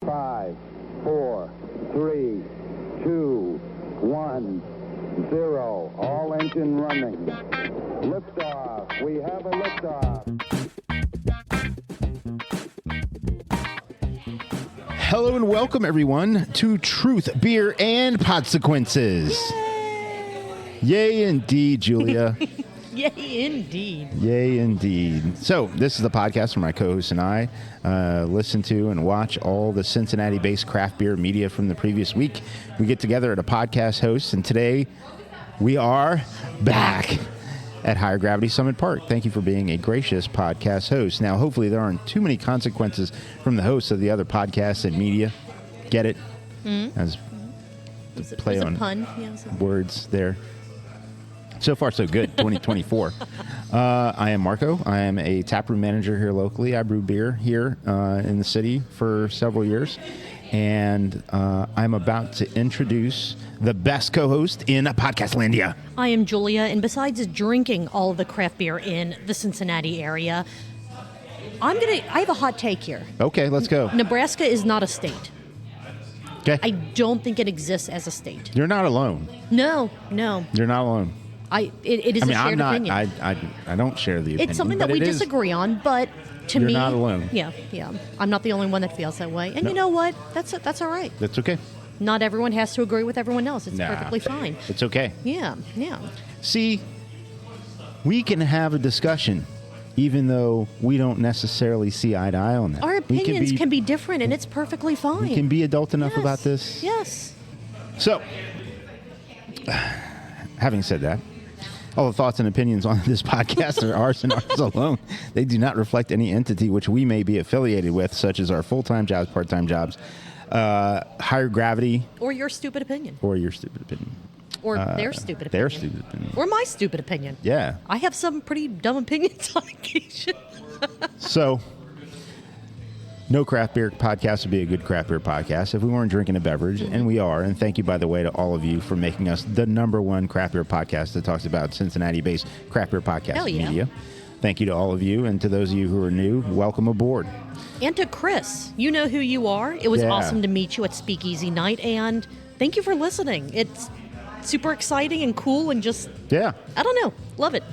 5, 4, 3, 2, 1, 0. All engine running. Liftoff. We have a liftoff. Hello and welcome, everyone, to Truth, Beer, and Podsequences. Yay, indeed, Julia. Yay, indeed. Yay, indeed. So, this is the podcast where my co-host and I listen to and watch all the Cincinnati-based craft beer media from the previous week. We get together at a podcast host, and today we are back at Higher Gravity Summit Park. Thank you for being a gracious podcast host. Now, hopefully there aren't too many consequences from the hosts of the other podcasts and media. Get it? As the play on pun. Yeah, words there. So far, so good. 2024. I am Marco. I am a taproom manager here locally. I brew beer here in the city for several years. And I'm about to introduce the best co-host in Podcastlandia. I am Julia, and besides drinking all of the craft beer in the Cincinnati area, I have a hot take here. Okay, let's go. Nebraska is not a state. Okay. I don't think it exists as a state. You're not alone. No. You're not alone. It is a shared opinion. I don't share the opinion. It's something that we disagree on, but to me, you're not alone. Yeah. I'm not the only one that feels that way. And You know what? That's all right. That's okay. Not everyone has to agree with everyone else. It's perfectly fine. It's okay. Yeah. See, we can have a discussion, even though we don't necessarily see eye to eye on that. Our opinions can be different, and it's perfectly fine. We can be adult enough about this. Yes. So, having said that, all the thoughts and opinions on this podcast are ours and ours alone. They do not reflect any entity which we may be affiliated with, such as our full-time jobs, part-time jobs, Higher Gravity. Or your stupid opinion. Or your stupid opinion. Or their stupid opinion. Their stupid opinion. Or my stupid opinion. Yeah. I have some pretty dumb opinions on occasion. So, no craft beer podcast would be a good craft beer podcast if we weren't drinking a beverage, and we are. And thank you, by the way, to all of you for making us the #1 craft beer podcast that talks about Cincinnati-based craft beer podcast media. Thank you to all of you, and to those of you who are new, welcome aboard. And to Chris, you know who you are. It was awesome to meet you at Speakeasy Night, and thank you for listening. It's super exciting and cool, and just I don't know, love it.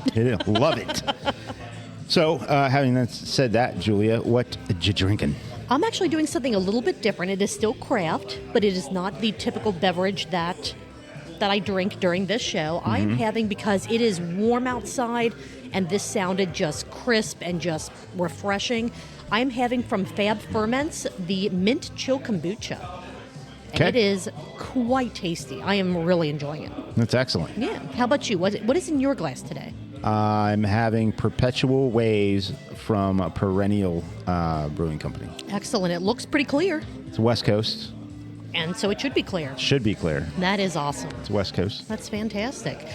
Love it. So, having said that, Julia, what you drinking? I'm actually doing something a little bit different. It is still craft, but it is not the typical beverage that I drink during this show. I'm having, because it is warm outside, and this sounded just crisp and just refreshing, I'm having from Fab Ferments the Mint Chill Kombucha. And it is quite tasty. I am really enjoying it. That's excellent. Yeah. How about you? What is in your glass today? I'm having Perpetual Waves from a Perennial brewing company. Excellent. It looks pretty clear. It's West Coast. And so it should be clear. Should be clear. That is awesome. It's West Coast. That's fantastic.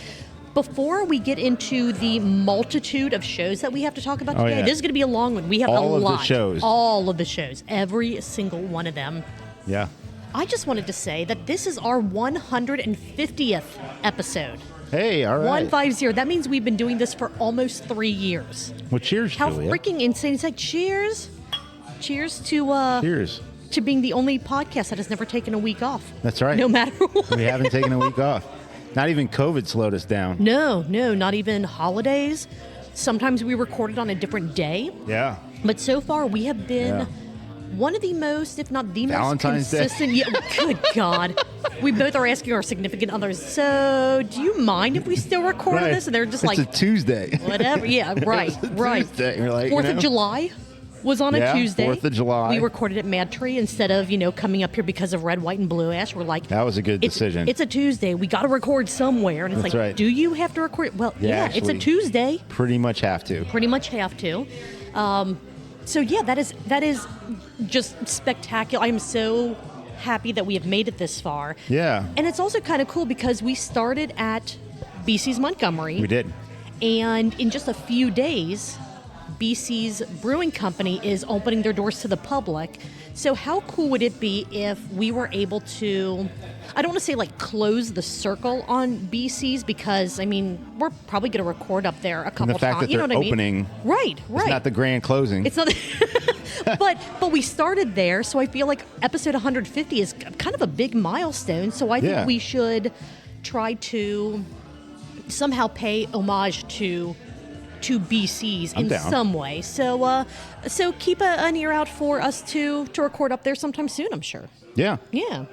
Before we get into the multitude of shows that we have to talk about today, this is going to be a long one. We have all a lot. All of the shows. All of the shows. Every single one of them. Yeah. I just wanted to say that this is our 150th episode. Hey, all right. 150. That means we've been doing this for almost 3 years. Well, cheers, How Julia. freaking insane. It's like, cheers. Cheers to... cheers. To being the only podcast that has never taken a week off. That's right. No matter what. We haven't taken a week off. Not even COVID slowed us down. No, not even holidays. Sometimes we recorded on a different day. Yeah. But so far, we have been one of the most, if not the Valentine's most consistent. Day. Good God. We both are asking our significant others, so do you mind if we still record this? And they're just like... It's a Tuesday. Whatever. Yeah, right. Tuesday. You're like, 4th of July was on a Tuesday. 4th of July. We recorded at Mad Tree instead of, coming up here because of red, white, and blue ash. We're like... That was a good decision. It's a Tuesday. We got to record somewhere. And it's That's like, right. do you have to record? Well, actually, it's a Tuesday. Pretty much have to. So yeah, that is just spectacular. I'm so happy that we have made it this far. Yeah. And it's also kind of cool because we started at BC's Montgomery. We did. And in just a few days, BC's Brewing Company is opening their doors to the public. So how cool would it be if we were able to, I don't want to say like close the circle on BC's because, I mean, we're probably going to record up there a couple and the fact times. that they're opening, Right. It's not the grand closing. It's not. but we started there, so I feel like episode 150 is kind of a big milestone. So I think we should try to somehow pay homage to BCs in some way. So keep an ear out for us to record up there sometime soon, I'm sure. Yeah.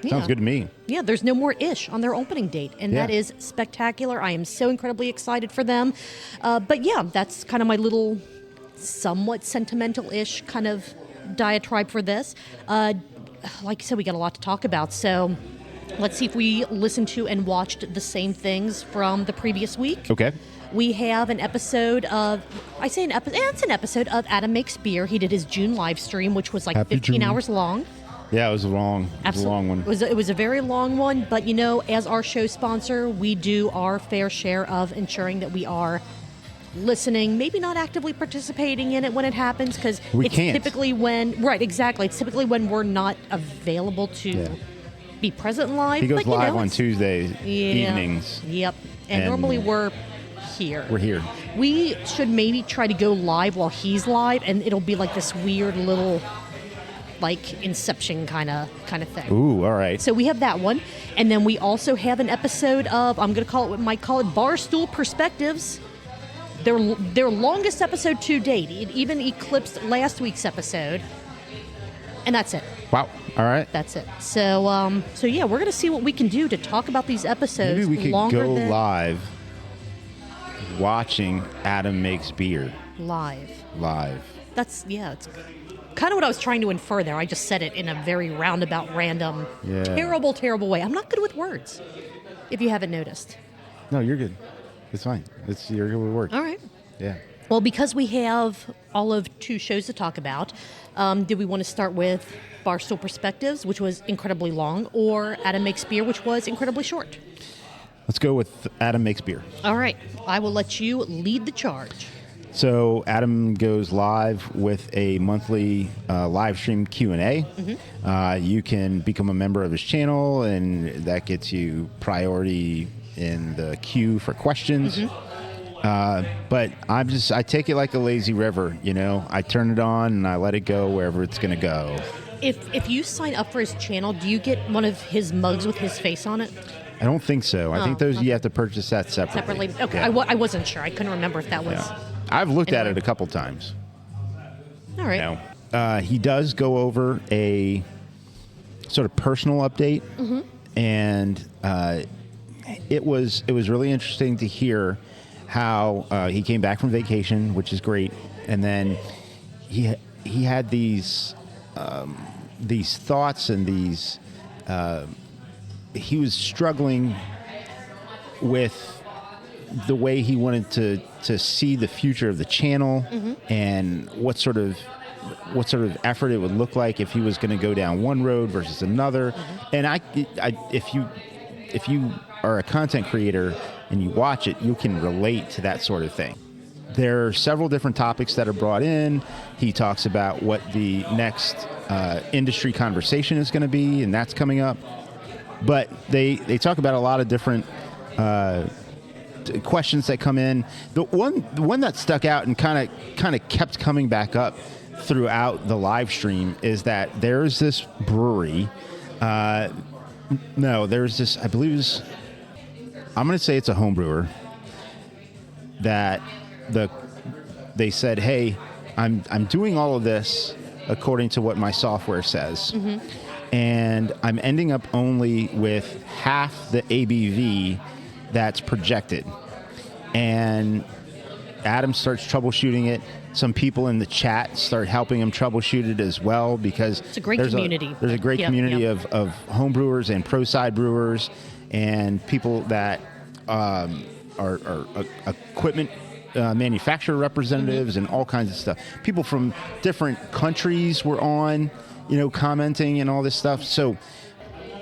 Sounds good to me. Yeah, there's no more Ish on their opening date, and that is spectacular. I am so incredibly excited for them. But yeah, that's kind of my little somewhat sentimental-ish kind of diatribe for this. Like I said, we got a lot to talk about, so let's see if we listened to and watched the same things from the previous week. Okay. We have an episode of, it's an episode of Adam Makes Beer. He did his June live stream, which was like Happy 15 June. hours long. Yeah, it was long. It was a long one. It was a very long one, but as our show sponsor, we do our fair share of ensuring that we are listening, maybe not actively participating in it when it happens, because it's typically when, it's typically when we're not available to be present live. He goes live on Tuesday evenings. Yep. And normally we're here. We're here. We should maybe try to go live while he's live, and it'll be like this weird little like Inception kind of thing. Ooh, all right. So we have that one, and then we also have an episode of might call it Barstool Perspectives. Their longest episode to date. It even eclipsed last week's episode, and that's it. Wow. All right. That's it. So yeah, we're gonna see what we can do to talk about these episodes. Maybe we could go live watching Adam Makes Beer. Live. That's it's kind of what I was trying to infer there. I just said it in a very roundabout, random, terrible way. I'm not good with words, if you haven't noticed. No, you're good. It's fine. You're good with words. All right. Yeah. Well, because we have all of 2 shows to talk about, do we want to start with Barstool Perspectives, which was incredibly long, or Adam Makes Beer, which was incredibly short? Let's go with Adam Makes Beer. All right. I will let you lead the charge. So Adam goes live with a monthly live stream Q&A. Mm-hmm. You can become a member of his channel, and that gets you priority in the queue for questions. Mm-hmm. But I take it like a lazy river, I turn it on and I let it go wherever it's going to go. If you sign up for his channel, do you get one of his mugs with his face on it? I don't think so. I think those you have to purchase that separately. Okay. Yeah. I wasn't sure. I couldn't remember if that was... Yeah. I've looked at it a couple times. All right. He does go over a sort of personal update, mm-hmm. and it was really interesting to hear how he came back from vacation, which is great, and then he had these thoughts and these he was struggling with the way he wanted to see the future of the channel, mm-hmm. and what sort of effort it would look like if he was going to go down one road versus another. Mm-hmm. And if you are a content creator and you watch it, you can relate to that sort of thing. There are several different topics that are brought in. He talks about what the next industry conversation is going to be, and that's coming up. But they talk about a lot of different questions that come in. The one that stuck out and kind of kept coming back up throughout the live stream is that there's this brewery. There's this, I believe I'm going to say it's a home brewer that they said, hey, I'm doing all of this according to what my software says. Mm-hmm. And I'm ending up only with half the ABV that's projected. And Adam starts troubleshooting it. Some people in the chat start helping him troubleshoot it as well, because it's a great community. There's a great community of home brewers and pro side brewers and people that are equipment manufacturer representatives, mm-hmm. and all kinds of stuff. People from different countries were on, commenting and all this stuff. So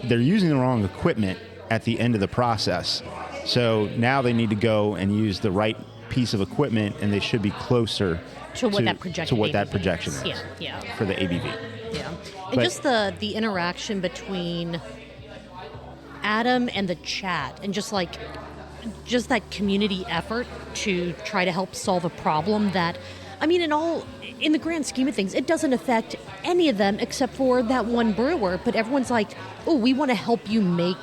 they're using the wrong equipment at the end of the process. So now they need to go and use the right piece of equipment, and they should be closer to what that projection is. Yeah. For the ABV. Yeah. And just the interaction between Adam and the chat, and just that community effort to try to help solve a problem that I mean, in the grand scheme of things, it doesn't affect any of them except for that one brewer. But everyone's like, oh, we want to help you make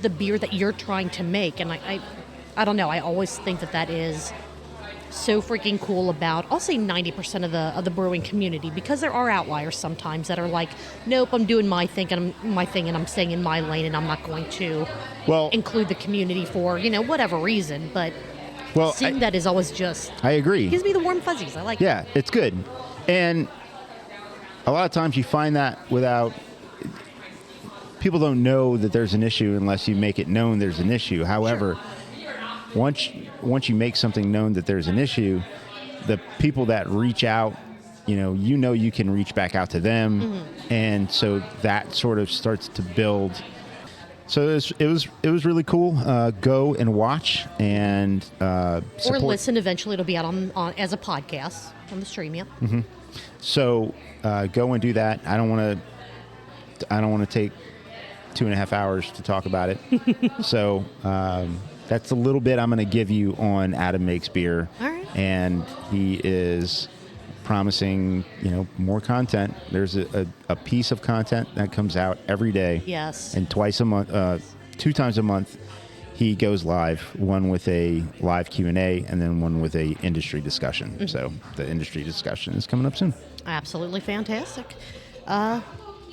the beer that you're trying to make. And I don't know. I always think that is so freaking cool about, I'll say 90% of the brewing community, because there are outliers sometimes that are like, nope, I'm doing my thing and I'm staying in my lane and I'm not going to include the community for, whatever reason. But seeing that is always just, I agree. Gives me the warm fuzzies. I like it. Yeah, it's good. And a lot of times you find that people don't know that there's an issue unless you make it known there's an issue. However, once you make something known that there's an issue, the people that reach out, you can reach back out to them, and so that sort of starts to build. So it was really cool. Go and watch and support. Or listen. Eventually, it'll be out on as a podcast on the stream. Yeah. Mm-hmm. So go and do that. I don't want to take 2.5 hours to talk about it. So. That's a little bit I'm going to give you on Adam Makes Beer. All right. And he is promising, more content. There's a piece of content that comes out every day. Yes. And twice a month, 2 times a month, he goes live, one with a live Q&A and then one with a industry discussion. Mm-hmm. So the industry discussion is coming up soon. Absolutely fantastic.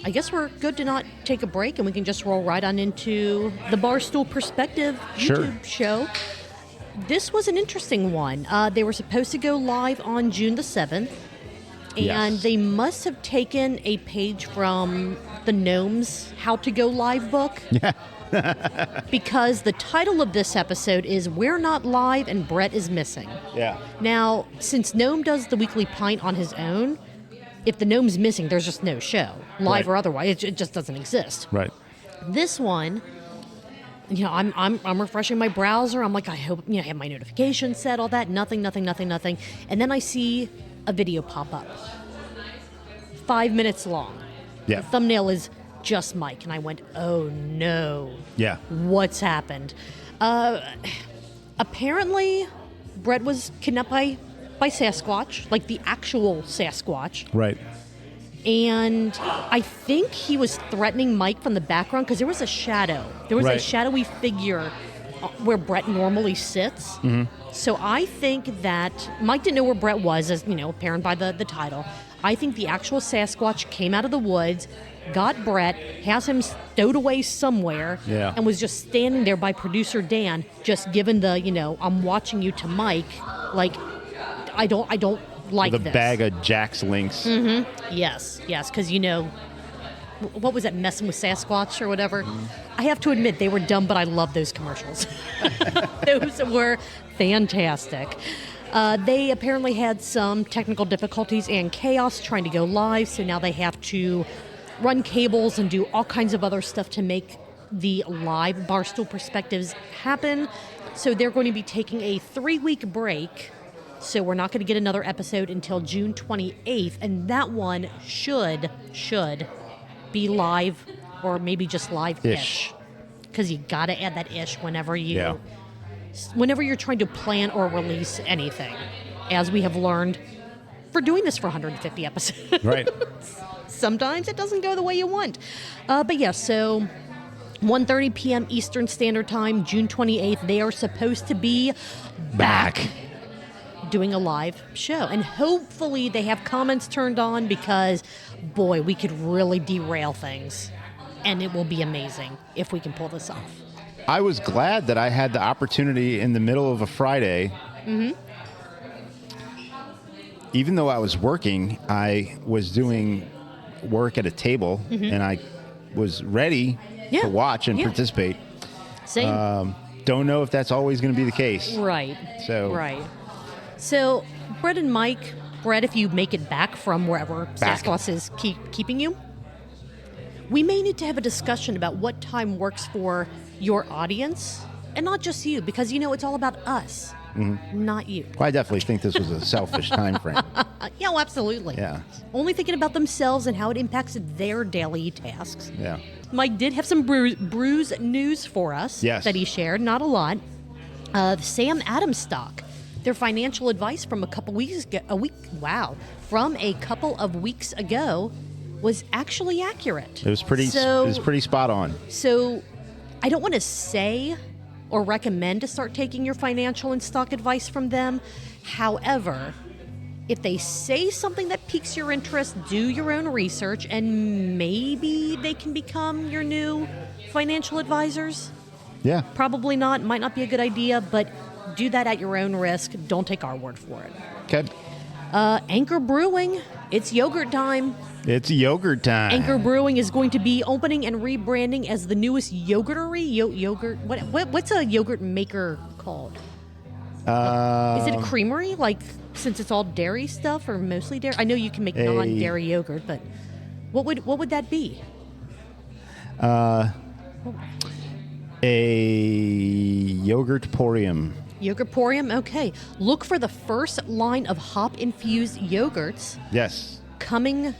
I guess we're good to not take a break, and we can just roll right on into the Barstool Perspective YouTube show. This was an interesting one. They were supposed to go live on June the 7th, and they must have taken a page from the Gnome's How to Go Live book. Yeah. Because the title of this episode is We're Not Live and Bret is Missing. Yeah. Now, since Gnome does the weekly pint on his own, if the Gnome's missing, there's just no show, live or otherwise. It just doesn't exist. Right. This one, I'm refreshing my browser. I'm like, I hope I have my notifications set, all that. Nothing. And then I see a video pop up, 5 minutes long. Yeah. The thumbnail is just Mike, and I went, oh no. Yeah. What's happened? Apparently, Bret was kidnapped by Sasquatch, like the actual Sasquatch. Right. And I think he was threatening Mike from the background because there was a shadow. There was a shadowy figure where Bret normally sits. Mm-hmm. So I think that Mike didn't know where Bret was, as apparent by the title. I think the actual Sasquatch came out of the woods, got Bret, has him stowed away somewhere, and was just standing there by producer Dan, just giving the, I'm watching you to Mike, like, I don't like with this. A bag of Jack's Links. Mm-hmm. Yes, because what was that, messing with Sasquatch or whatever? Mm-hmm. I have to admit, they were dumb, but I love those commercials. Those were fantastic. They apparently had some technical difficulties and chaos trying to go live, so now they have to run cables and do all kinds of other stuff to make the live Barstool Perspectives happen. So they're going to be taking a 3-week break. So we're not going to get another episode until June 28th, and that one should be live, or maybe just live-ish. Because you got to add that ish whenever you're trying to plan or release anything, as we have learned for doing this for 150 episodes. Right. Sometimes it doesn't go the way you want. But yeah, so 1:30 p.m. Eastern Standard Time, June 28th, they are supposed to be back. Doing a live show, and hopefully they have comments turned on, because boy, we could really derail things, and it will be amazing if we can pull this off. I was glad that I had the opportunity in the middle of a Friday. Mm-hmm. Even though I was working, I was doing work at a table, and I was ready to watch and participate. Same. Don't know if that's always going to be the case. Right. So So, Bret and Mike, Bret, if you make it back from wherever Sasquatch is keeping you, we may need to have a discussion about what time works for your audience, and not just you, because, it's all about us, not you. Well, I definitely think this was a selfish time frame. Yeah, well, absolutely. Yeah. Only thinking about themselves and how it impacts their daily tasks. Yeah. Mike did have some brews news for us that he shared, not a lot. Sam Adams stock their financial advice from a couple of weeks ago was actually accurate. It was pretty spot on. So I don't want to say or recommend to start taking your financial and stock advice from them. However, if they say something that piques your interest, do your own research, and maybe they can become your new financial advisors. Yeah. Probably not. Might not be a good idea, but do that at your own risk. Don't take our word for it. Okay. Anchor Brewing. It's yogurt time. It's yogurt time. Anchor Brewing is going to be opening and rebranding as the newest yogurtery. Yogurt. What's a yogurt maker called? Is it a creamery? Like, since it's all dairy stuff or mostly dairy? I know you can make non-dairy yogurt, but what would that be? A yogurtporium. Yogurtporium? Okay. Look for the first line of hop-infused yogurts. Yes. Coming,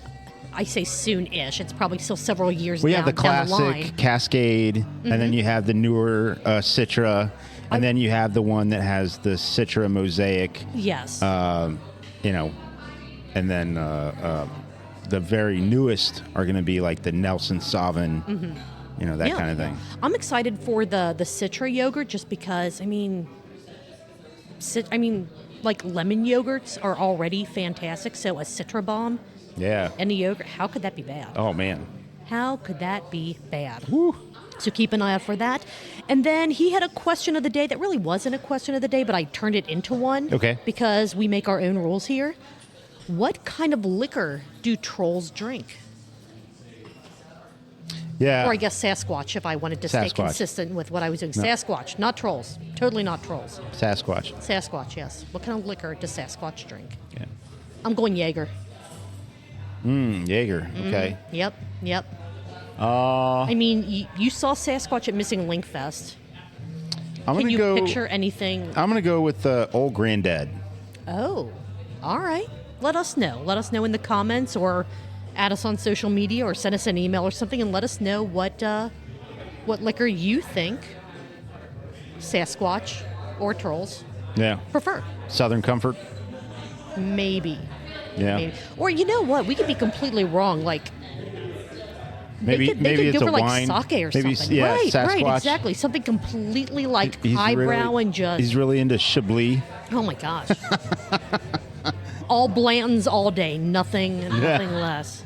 I say soon-ish. It's probably still several years We down, have the down the line. classic Cascade, and then you have the newer Citra, and then you have the one that has the Citra Mosaic. Yes. And then the very newest are going to be like the Nelson Sauvin, that kind of thing. I'm excited for the Citra yogurt just because, like lemon yogurts are already fantastic, so a Citra bomb and a yogurt, how could that be bad? Oh, man. How could that be bad? Woo. So keep an eye out for that. And then he had a question of the day that really wasn't a question of the day, but I turned it into one. Okay. Because we make our own rules here. What kind of liquor do trolls drink? Yeah. Or I guess Sasquatch, if I wanted to stay consistent with what I was doing. No. Sasquatch, not trolls. Totally not trolls. Sasquatch. Sasquatch, yes. What kind of liquor does Sasquatch drink? Yeah. I'm going Jaeger. Jaeger. Okay. Yep. You saw Sasquatch at Missing Link Fest. Can you picture anything? I'm going to go with Old Granddad. Oh, all right. Let us know. Let us know in the comments or add us on social media or send us an email or something and let us know what liquor you think Sasquatch or trolls prefer. Southern Comfort. Maybe. Yeah. Maybe. Or you know what? We could be completely wrong. Like maybe they could it's go a for wine. Like sake or maybe, something. Yeah, right, Sasquatch. Exactly. Something completely like He's highbrow really, and just. He's really into Chablis. Oh my gosh. All Blantons all day, nothing less.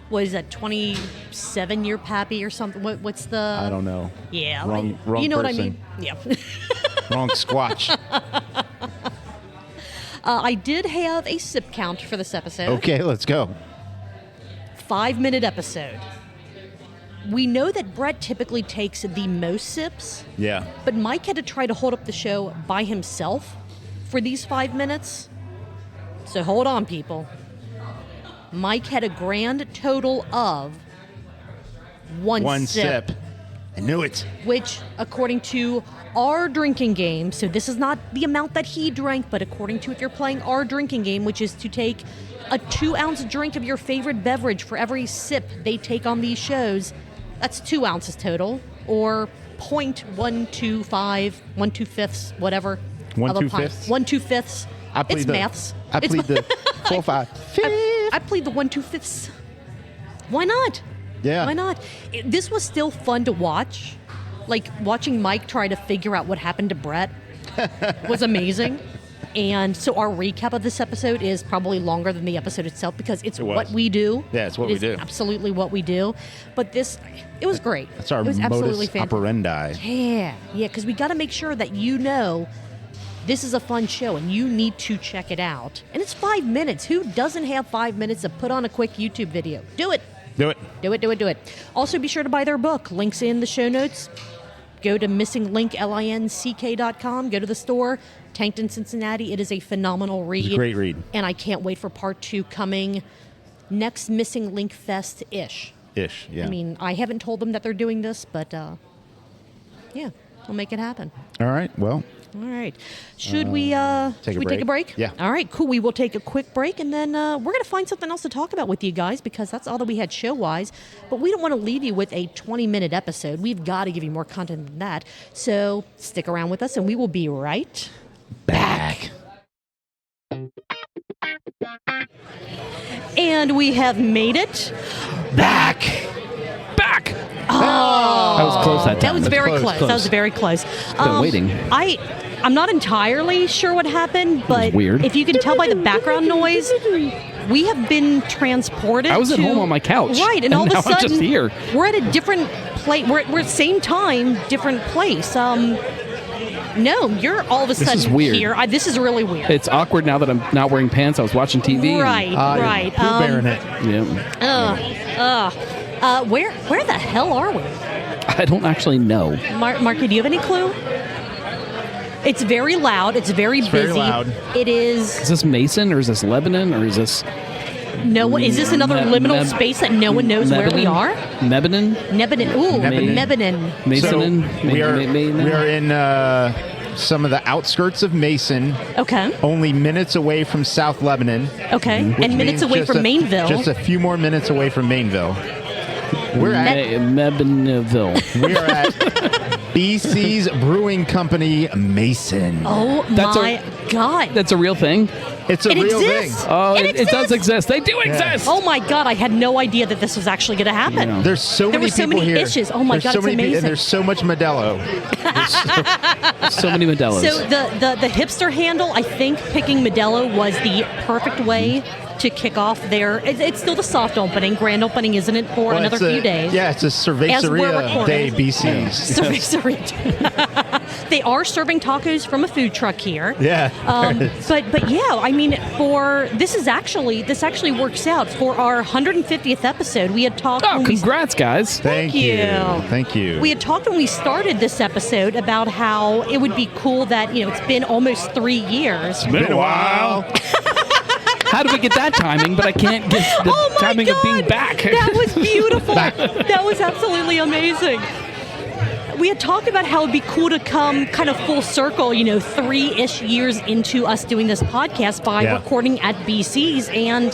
What is that? 27-year Pappy or something? What's the? I don't know. Yeah, wrong you know person. what I mean? Yeah. Wrong squatch. I did have a sip count for this episode. Okay, let's go. 5-minute episode. We know that Bret typically takes the most sips. Yeah. But Mike had to try to hold up the show by himself for these 5 minutes. So hold on, people. Mike had a grand total of one sip. I knew it. Which, according to our drinking game, so this is not the amount that he drank, but according to if you're playing our drinking game, which is to take a 2-ounce drink of your favorite beverage for every sip they take on these shows, that's 2 ounces total, or 0.125, 1/2, whatever. 1/2? 1/2. It's maths. I plead the 4/5. I plead the 1/2. Why not? Yeah. Why not? This was still fun to watch. Like, watching Mike try to figure out what happened to Bret was amazing. And so our recap of this episode is probably longer than the episode itself because it's what we do. Yeah, it's what we do. Absolutely what we do. But it was great. That's our it was modus operandi. Yeah, because we got to make sure that you know this is a fun show and you need to check it out. And it's 5 minutes. Who doesn't have 5 minutes to put on a quick YouTube video? Do it. Do it. Do it, do it, do it. Also, be sure to buy their book. Links in the show notes. Go to missinglink.com. Go to the store. Tankton, Cincinnati. It is a phenomenal read. It's a great read. And I can't wait for part 2 coming next Missing Link Fest-ish. Yeah. I mean, I haven't told them that they're doing this, but yeah, we'll make it happen. All right. Well. All right. Should we take a break? Yeah. All right, cool. We will take a quick break, and then we're going to find something else to talk about with you guys because that's all that we had show-wise. But we don't want to leave you with a 20-minute episode. We've got to give you more content than that. So stick around with us, and we will be right back. And we have made it Back. Back. Oh, That was close that time. that was very close, close. close. That was very close. Been waiting. I'm not entirely sure what happened, but weird. if you can tell by the background noise, we have been transported. I was at to- home on my couch, right? And and all of now a I'm sudden, just here. we're at a different place. We're at same time, different place. No, you're all of a sudden is weird. here. This is really weird. It's awkward now that I'm not wearing pants. I was watching TV. and- Right, right. Pooh Bearing it. Yeah. Where the hell are we? I don't actually know. Marky, do you have any clue? It's very loud. It's very busy. very loud. It is. Is this Mason or is this Lebanon or is this No one. Is this another liminal space that no one knows where we are? Lebanon? Nebanon. Ooh, Nebanon. Nebanon. Mason? So we are in some of the outskirts of Mason, Okay. only minutes away from South Lebanon. Okay. which And minutes means away just from Mainville. Just a few more minutes away from Mainville. We're at Mebonville. we are at BC's Brewing Company, Mason. Oh That's my God. That's a real thing? It's a It real exists. thing. Oh, It it does exists. exist. They do exist. Oh my God! I had no idea that this was actually going to happen. Yeah. There's so There many were so people many here. issues. Oh my There's God, so it's many amazing. and there's so much Modelo. So many Modelos. So the hipster handle, I think picking Modelo was the perfect way to kick off their. It's still the soft opening. Grand opening isn't it for Well, another it's a- few days? Yeah, it's a As we're Cerveceria recording. Day, BC's. They are serving tacos from a food truck here. Yeah. But yeah, I mean, this actually works out for our 150th episode. We had talked. Oh, when we- congrats, guys. Thank you. Thank you. We had talked when we started this episode about how it would be cool that it's been almost 3 years. been a while. How do we get that timing? But I can't get the Oh my timing God, of being back. That was beautiful. That was absolutely amazing. We had talked about how it'd be cool to come kind of full circle, 3-ish years into us doing this podcast by Yeah. recording at BC's, and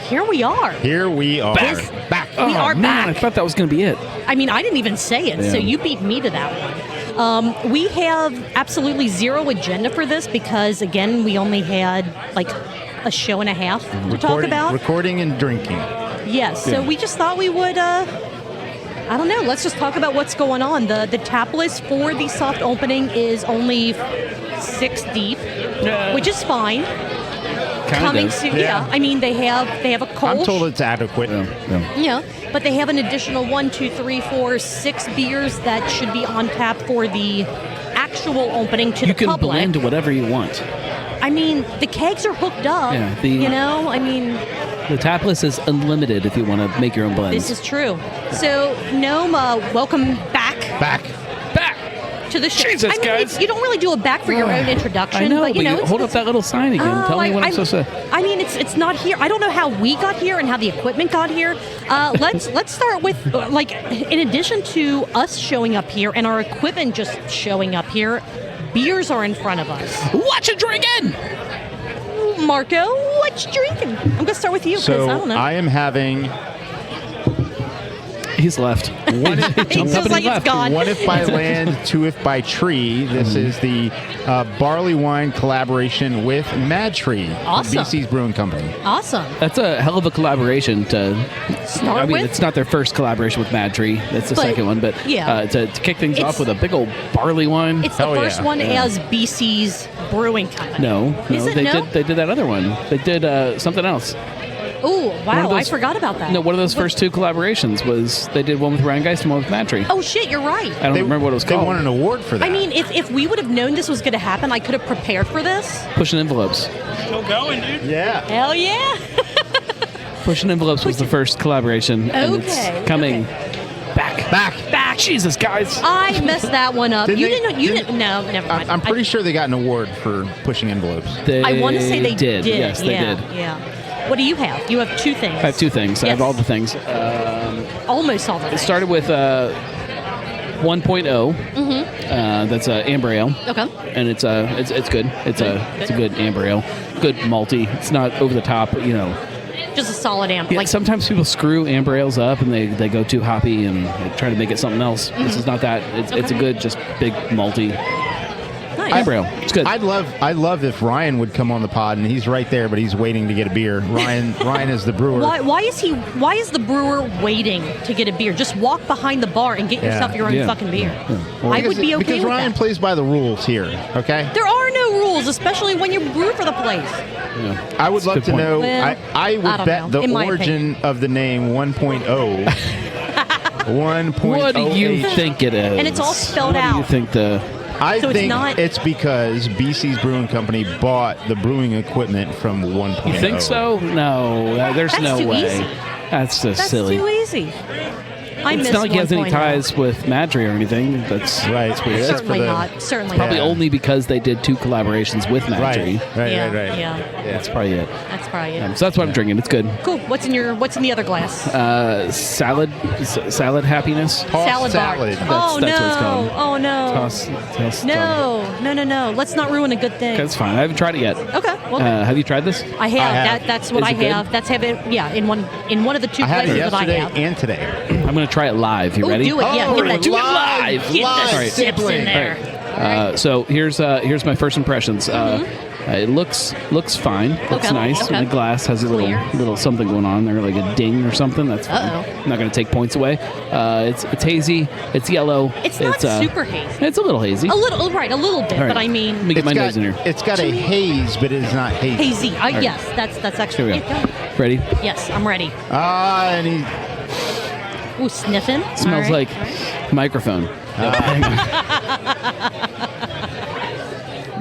here we are. Here we are. Back. We are man, I back. thought that was going to be it. I mean, I didn't even say it, so Yeah. you beat me to that one. We have absolutely zero agenda for this because, again, we only had like a show and a half to talk about. Recording and drinking. Yes, so we just thought we would, I don't know, let's just talk about what's going on. The tap list for the soft opening is only 6 deep, which is fine. Coming soon, yeah. I mean, they have a Kolsch. I'm told it's adequate. Yeah, but they have an additional 1, 2, 3, 4, 6 beers that should be on tap for the actual opening to You the can public. blend whatever you want. I mean, the kegs are hooked up. Yeah, I mean, The tap list is unlimited if you want to make your own blends. this is true. So, Gnome, welcome back Back. back. to the show. Jesus, I mean, guys. you don't really do a back for your own introduction. I know, but but it's, hold up that little sign again. Tell me what I'm supposed to say. I mean, it's not here. I don't know how we got here and how the equipment got here. Let's start with in addition to us showing up here and our equipment just showing up here, beers are in front of us. What you drinking? Marco, what you drinking? I'm gonna start with you because So I don't know. I am having He's left. one if, It feels like it's gone. one if by land, two if by tree. This is the barley wine collaboration with Mad Tree, Awesome. BC's Brewing Company. Awesome. That's a hell of a collaboration to Start I mean, with? it's not their first collaboration with Mad Tree. That's the But, second one. But yeah. to kick things It's- off with a big old barley wine. It's the Hell first yeah. one Yeah. as BC's Brewing Company. no, Is it they no? did that other one. They did something else. Oh, One wow, of those- I forgot about that. No, one of those first two collaborations was they did one with Ryan Geist and one with Mad Tree. Oh, shit, you're right. I don't remember what it was They called. won an award for that. I mean, if we would have known this was going to happen, I could have prepared for this. Pushing Envelopes. yeah. Hell yeah. Pushing Envelopes was the first collaboration. And Okay, it's coming back. Back. Jesus, guys. I messed that one up. Didn't You they- didn't. You didn't- didn't. No, never mind. I'm pretty sure they got an award for pushing envelopes. I want to say they did. Yes, they yeah, did. Yeah. What do you have? You have 2 things. I have 2 things. I have Yes. all the things. Almost all the It things. started with 1.0. That's amber ale, Okay. and it's good. It's a good amber ale, good malty. It's not over the top, you know. Just a solid amp. Yeah, Like, sometimes people screw amber ales up and they go too hoppy and they try to make it something else. This is not that. It's a good, just big malty. Nice. Amber ale. It's good. I'd love if Ryan would come on the pod, and he's right there, but he's waiting to get a beer. Ryan is the brewer. Why is the brewer waiting to get a beer? Just walk behind the bar and get yourself your own fucking beer. I would be okay because with Ryan that. plays by the rules here. Okay. There are no rules, especially when you brew for the place. Yeah. I would love to know. Well, I would don't bet know, the in my origin of the name 1.0. 1.0. What do you think it is? And it's all spelled What do you out. think the... I So it's think not- it's because BC's Brewing Company bought the brewing equipment from 1.0. You think so? No, there's That's no too way. easy. That's just That's silly. too easy. I It's miss not like he has any 1.0. ties with Madry or anything. That's Right. That's weird. That's Certainly for the- not. Certainly Probably not. only because they did 2 collaborations with Madry. Right. Yeah. That's probably it. That's probably it. So that's what I'm drinking. It's good. Cool. What's in the other glass? Salad happiness. Tossed Salad bar. salad. Oh That's what it's no! called. Oh no! Toss. No! Let's not ruin a good thing. That's fine. I haven't tried it yet. Okay. Well, Have you tried this? I have. have. That's what Is I it good? have. That's have it. Yeah, in one of the 2 I had places it that I yesterday have. and today. I'm going to try it live. You Oh, ready? do it. Yeah, get that. do it live. Get Live. the All right. sips in there. So here's my first impressions. It looks fine. Looks Okay. nice. Okay. And the glass has a Clear. little something going on there, like a ding or something. That's fine. Uh-oh. I'm not going to take points away. It's hazy. It's yellow. It's not super hazy. It's a little hazy. A little bit, All right. but I Let mean me get my nose in here. It's got a haze, but it is not hazy. hazy. right. Yes, that's actually. Here we go. Yeah, go. Ready? Yes, I'm ready. And he Ooh, sniffing. Smells All right. like microphone.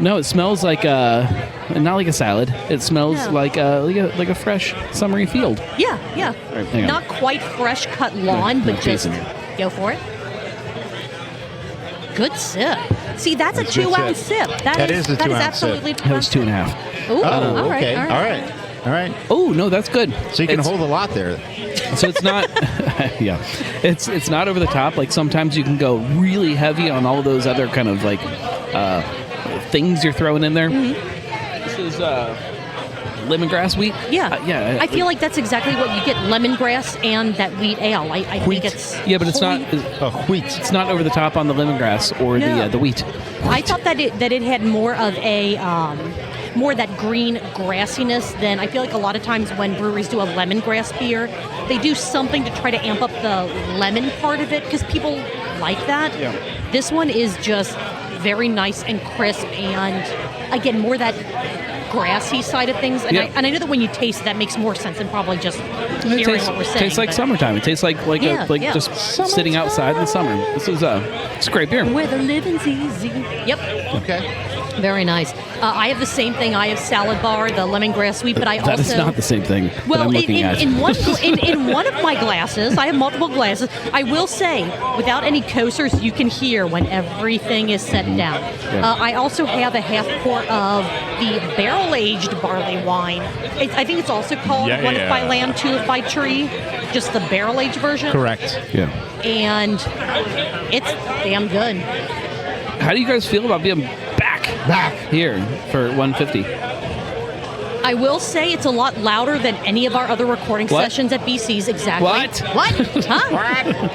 No, it smells like not like a salad. It smells No. like a fresh summery field. Yeah. right, hang on. Not quite fresh cut lawn, but taste just it. go for it. Good sip. See, that's a That's a good 2-ounce sip. That is a 2-ounce absolutely. That was 2.5. Ooh, Oh, all right, okay. all right. All right. Oh no, that's good. So you can It's- hold a lot there. So it's not, yeah, it's not over the top. Like sometimes you can go really heavy on all those other kind of like things you're throwing in there. Mm-hmm. This is lemongrass wheat. Yeah, yeah. I feel like that's exactly what you get: lemongrass and that wheat ale. I think it's Yeah, but it's not. Wheat. It's not over the top on the lemongrass or No. the wheat. I thought that it had more of a more of that green grassiness than I feel like a lot of times when breweries do a lemongrass beer, they do something to try to amp up the lemon part of it because people like that. Yeah. This one is just very nice and crisp, and again more that grassy side of things. And, Yeah. I know that when you taste it, that makes more sense than probably just It hearing what we're saying. tastes like but summertime. It tastes like Yeah, yeah. just sitting outside in the summer. This is it's a great beer. Where the living's easy. Yep. Okay. Very nice. I have the same thing. I have salad bar, the lemongrass sweet, but I That also is not the same thing that well I'm looking at. in one of my glasses, I have multiple glasses. I will say, without any coasters, you can hear when everything is set down. Yeah. I also have a half quart of the barrel-aged barley wine. I think it's also called Yeah, One yeah. If by Land, Two If by Tree, just the barrel-aged version. Correct. Yeah. And it's damn good. How do you guys feel about being back here for 150? I will say it's a lot louder than any of our other recording What? sessions at BC's. Exactly. What? What? Huh?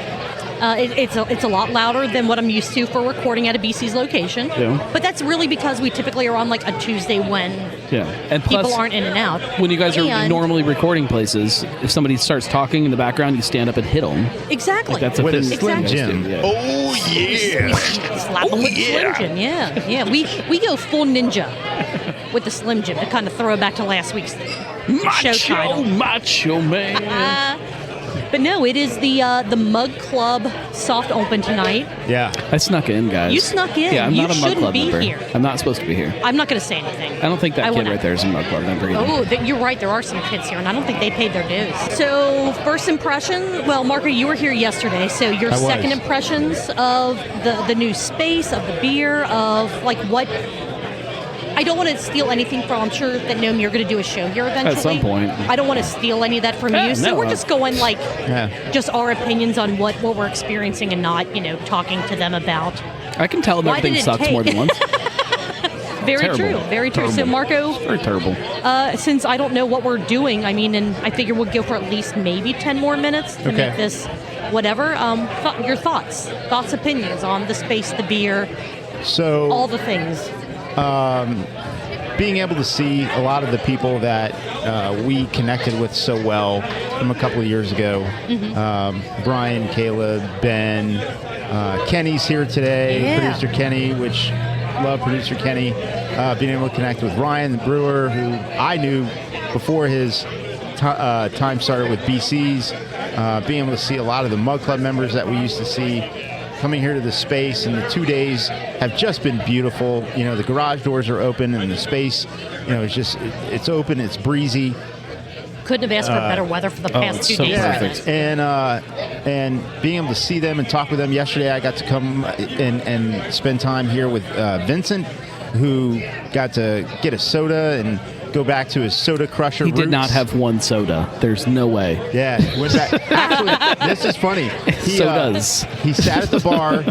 It's a lot louder than what I'm used to for recording at a BC's location. Yeah. But that's really because we typically are on like a Tuesday when Yeah. And plus, people aren't in and out. when you guys are And- normally recording places, if somebody starts talking in the background, you stand up and hit them. Exactly. Like that's a With a thing. Slim Exactly. Jim. Yeah. Oh, yeah. Slap them with the Slim Jim. Yeah. We go full ninja with the Slim Jim to kind of throw it back to last week's show title. Macho man. But no, it is the Mug Club soft open tonight. Yeah. I snuck in, guys. You snuck in. Yeah, I'm You not a Mug shouldn't Club be member. here. I'm not supposed to be here. I'm not going to say anything. I don't think that I kid wanna- right there is a Mug Club member either. Oh, you're right. There are some kids here, and I don't think they paid their dues. So, first impression. Well, Marco, you were here yesterday. So, your I was. second impressions of the new space, of the beer, of like what. I don't want to steal anything from. I'm sure that Noam, you're going to do a show here eventually. some point. I don't want to steal any of that from Yeah, you. So no, we're just going like Yeah. just our opinions on what we're experiencing and not talking to them about. I can tell them Why everything did it sucks take- more than once. Very Terrible. true. Very true. So Terrible. Marco, Very terrible. since I don't know what we're doing, I mean, and I figure we'll go for at least maybe 10 more minutes to Okay. make this whatever. Your thoughts, opinions on the space, the beer, So all the things. being able to see a lot of the people that we connected with so well from a couple of years ago. Brian, Caleb, Ben, Kenny's here today, producer Kenny, which love producer Kenny. Being able to connect with Ryan, the brewer, who I knew before his time started with BC's. Being able to see a lot of the Mug Club members that we used to see coming here to the space, and the 2 days have just been beautiful. You know, the garage doors are open and the space, you know, it's open, it's breezy. Couldn't have asked for better weather for the past 2 days. Perfect. And being able to see them and talk with them. Yesterday I got to come and spend time here with Vincent, who got to get a soda and go back to his soda crusher He did roots. not have one soda. There's no way. Yeah, went back. Actually, this is funny. Sodas. He sat at the bar,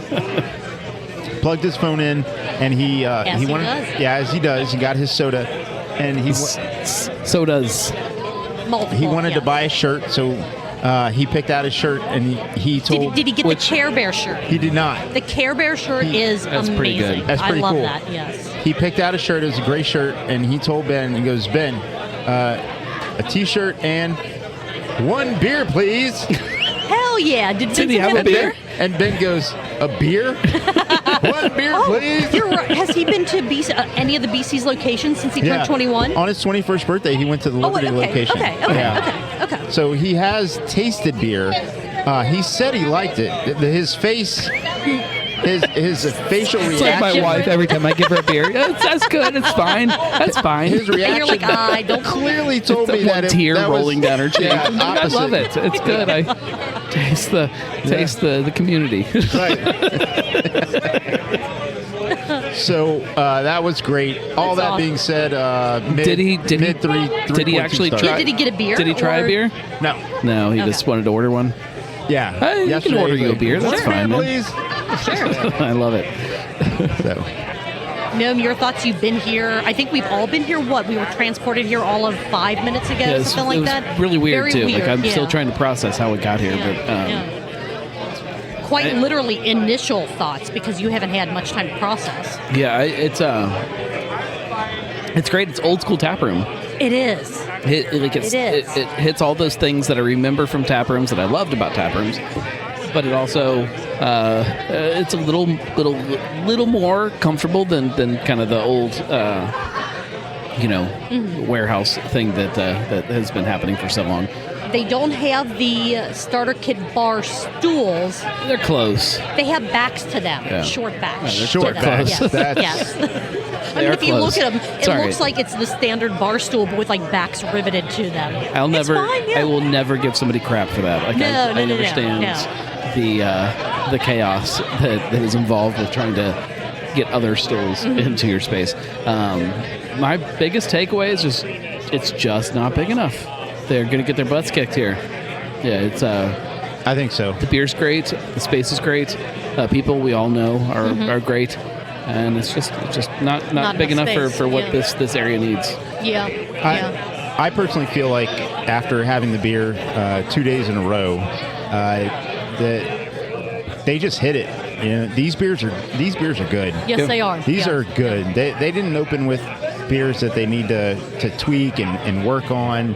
plugged his phone in, and he As he wanted, does. yeah, as he does. He got his soda, and Sodas. Multiple, he wanted to yes. buy a shirt, so he picked out his shirt, and he told. Did he get the Care Bear shirt? He did not. The Care Bear shirt is That's amazing. pretty good. That's pretty I love cool. that, yes. He picked out a shirt. It was a gray shirt, and he told Ben, he goes, Ben, a T-shirt and one beer, please. Hell yeah. Did Vincent he have a beer? And Ben goes, a beer? One beer, please. You're right. Has he been to any of the BC's locations since he turned 21? On his 21st birthday, he went to the Liberty location. Okay. So he has tasted beer. He said he liked it. His face, his facial It's like reaction. my wife every time I give her a beer. That's good. It's fine. That's fine. His reaction And you're like, I don't clearly told me One that tear that rolling was, down her cheek. Yeah, I love opposite. it. It's good. I taste the community. Right. So that was great. All That's that being said, Did he actually try? Did he get a beer? Did he try or- a beer? No. No, he just wanted to order one. Yeah. Hey, you can Yesterday, order you a like, beer. That's "One fine, man." please. I love it. So, Noam, your thoughts? You've been here. I think we've all been here. What? We were transported here all of 5 minutes ago, Yeah, something like it was that. really weird Very too. Weird, Like I'm still yeah. trying to process how it got here, Yeah, but yeah. Quite literally initial thoughts because you haven't had much time to process. yeah, it's great. It's old school tap room. It is. It is. It hits all those things that I remember from tap rooms that I loved about tap rooms, but it also it's a little more comfortable than kind of the old warehouse thing that has been happening for so long. They don't have the starter kit bar stools. They're close. They have backs to them, Yeah. short backs. they're Short to them. backs. Yes. That's- yes. I mean, are if you close. look at them, It's it all looks right. like it's the standard bar stool, but with like backs riveted to them. I'll It's never. fine, yeah. I will never give somebody crap for that. Like No, I no, no, understand no. the chaos that is involved with trying to get other stools into your space. My biggest takeaway is just it's just not big enough. They're going to get their butts kicked here. Yeah, it's I think so. the beer's great, the space is great, people we all know are great, and it's just not big enough enough space, for what yeah. this area needs. Yeah. Yeah. I personally feel like after having the beer 2 days in a row, that they just hit it. You know, these beers are good. Yes, they are. These Yeah. are good. They didn't open with beers that they need to tweak and work on.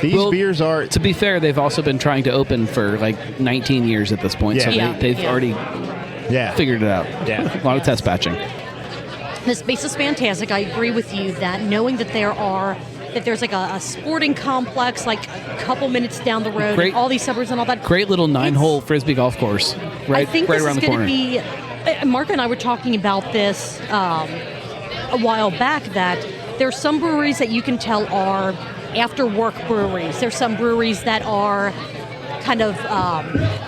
These beers are. To be fair, they've also been trying to open for like 19 years at this point, so Yeah. they've Yeah. already Yeah. figured it out. Yeah. A lot of test batching. The space is fantastic. I agree with you that knowing that there's like a sporting complex like a couple minutes down the road, Great. and all these suburbs and all that. Great little 9-hole frisbee golf course, right, I think right this around is the going corner. to be. Mark and I were talking about this a while back. That there's some breweries that you can tell are after-work breweries. There's some breweries that are kind of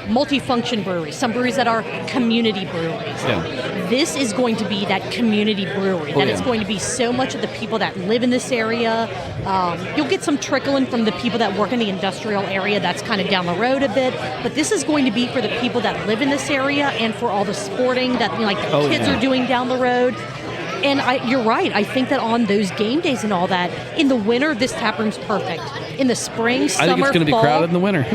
multifunction breweries. Some breweries that are community breweries. Yeah. This is going to be that community brewery. That yeah. is going to be so much of the people that live in this area. You'll get some trickling from the people that work in the industrial area. That's kind of down the road a bit. But this is going to be for the people that live in this area and for all the sporting that the kids yeah. are doing down the road. And you're right. I think that on those game days and all that, in the winter, this tap room's perfect. In the spring, summer, I think it's going to be fall, crowded in the winter.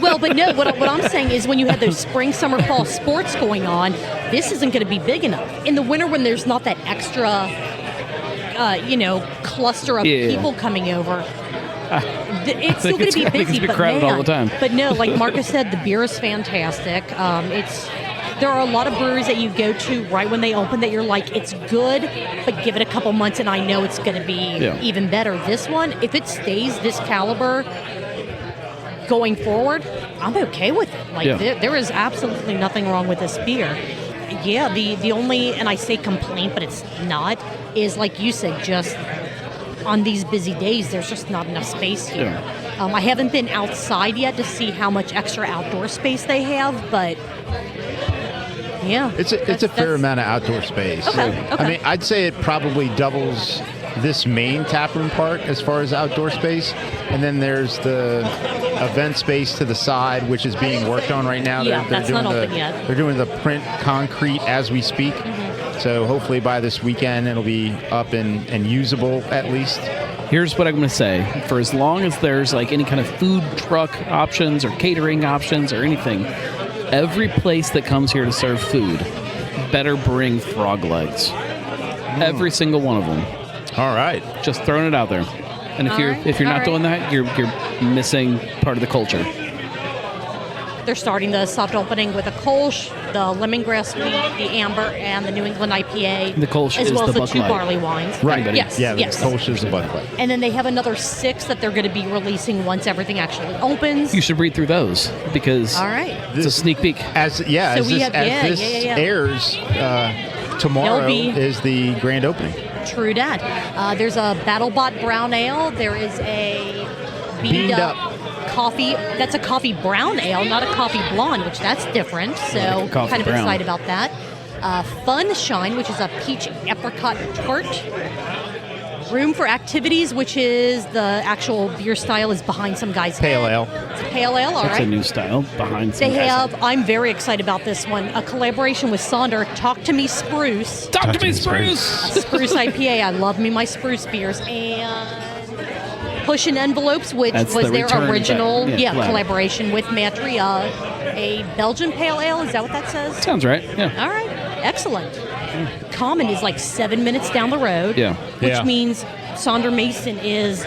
Well, but no, what I'm saying is when you have those spring, summer, fall sports going on, this isn't going to be big enough. In the winter, when there's not that extra, cluster of people coming over, it's still going to be busy, but crowded all the time. But no, like Marcus said, the beer is fantastic. There are a lot of breweries that you go to right when they open that you're like, it's good, but give it a couple months and I know it's going to be even better. This one, if it stays this caliber going forward, I'm okay with it. Like there is absolutely nothing wrong with this beer. Yeah, the only, and I say complaint, but it's not, is like you said, just on these busy days, there's just not enough space here. Yeah. I haven't been outside yet to see how much extra outdoor space they have, but yeah. It's a fair amount of outdoor space. Okay. I mean, I'd say it probably doubles this main taproom part as far as outdoor space. And then there's the event space to the side, which is being worked on right now. Yeah, they're that's doing not open yet. They're doing the print concrete as we speak. Mm-hmm. So hopefully by this weekend, it'll be up and usable at least. Here's what I'm going to say. For as long as there's like any kind of food truck options or catering options or anything, every place that comes here to serve food better bring frog legs. Every single one of them. All right. Just throwing it out there. And if you're not doing that, you're missing part of the culture. They're starting the soft opening with a Kolsch, the Lemongrass wheat, the Amber, and the New England IPA. The Kolsch as is well the as the Bud two Light. barley wines. Right. Yes. Yeah, yes. the Kolsch is the Bud Light. And then they have another 6 that they're going to be releasing once everything actually opens. You should read through those because All right. it's a sneak peek. As this airs, tomorrow is the grand opening. True that. There's a BattleBot Brown Ale. There is a Beaned Up coffee. That's a coffee brown ale, not a coffee blonde, which that's different. So kind of excited about that. Fun Shine, which is a peach apricot tart. Room for Activities, which is the actual beer style, is behind some guy's Pale head. ale. It's a pale ale, all That's right. a new style behind some They guys' have, I'm very excited about this one, a collaboration with Sonder, Talk to Me Spruce. Talk to me, Spruce! Spruce IPA. I love me my Spruce beers. And Pushing Envelopes, which That's was the their return original collab. collaboration with Matry. A Belgian pale ale, is that what that says? Sounds right, yeah. All right, excellent. Common is like 7 minutes down the road, which means Sonder Mason is